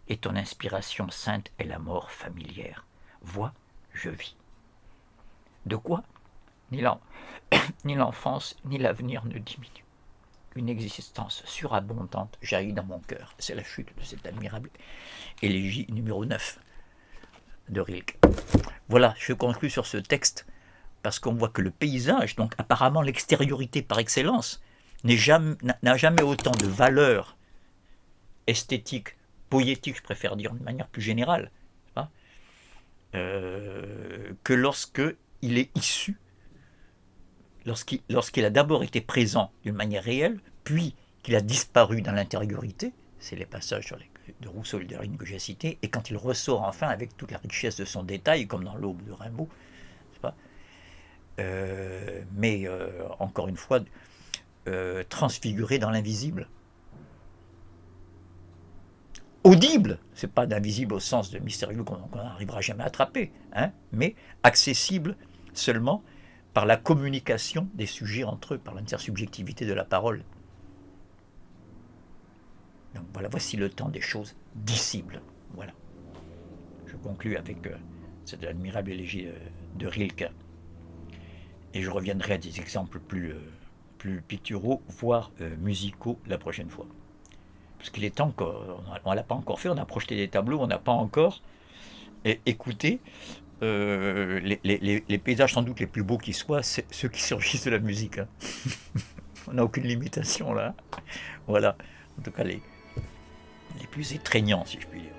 Et ton inspiration sainte est la mort familière. Vois, je vis. De quoi? Ni l'enfance, ni l'avenir ne diminuent. Une existence surabondante jaillit dans mon cœur. C'est la chute de cette admirable élégie numéro 9 de Rilke. Voilà, je conclus sur ce texte parce qu'on voit que le paysage, donc apparemment l'extériorité par excellence, n'a jamais autant de valeur esthétique, poétique, je préfère dire de manière plus générale, que lorsque il est issu, lorsqu'il a d'abord été présent d'une manière réelle, puis qu'il a disparu dans l'intériorité, c'est les passages de Rousseau et de Lérine que j'ai cités, et quand il ressort enfin avec toute la richesse de son détail, comme dans l'Aube de Rimbaud, mais encore une fois, transfiguré dans l'invisible. Audible, c'est pas d'invisible au sens de mystérieux qu'on n'arrivera jamais à attraper, hein, mais accessible seulement par la communication des sujets entre eux, par l'intersubjectivité de la parole. Donc voilà, voici le temps des choses dissibles. Voilà. Je conclus avec cette admirable élégie de Rilke. Et je reviendrai à des exemples plus picturaux, voire musicaux la prochaine fois. Parce qu'il est temps qu'on ne l'a pas encore fait, on a projeté des tableaux, on n'a pas encore écouté les paysages sans doute les plus beaux qui soient, c'est ceux qui surgissent de la musique. Hein. On n'a aucune limitation là. Voilà, en tout cas les plus étreignants si je puis dire.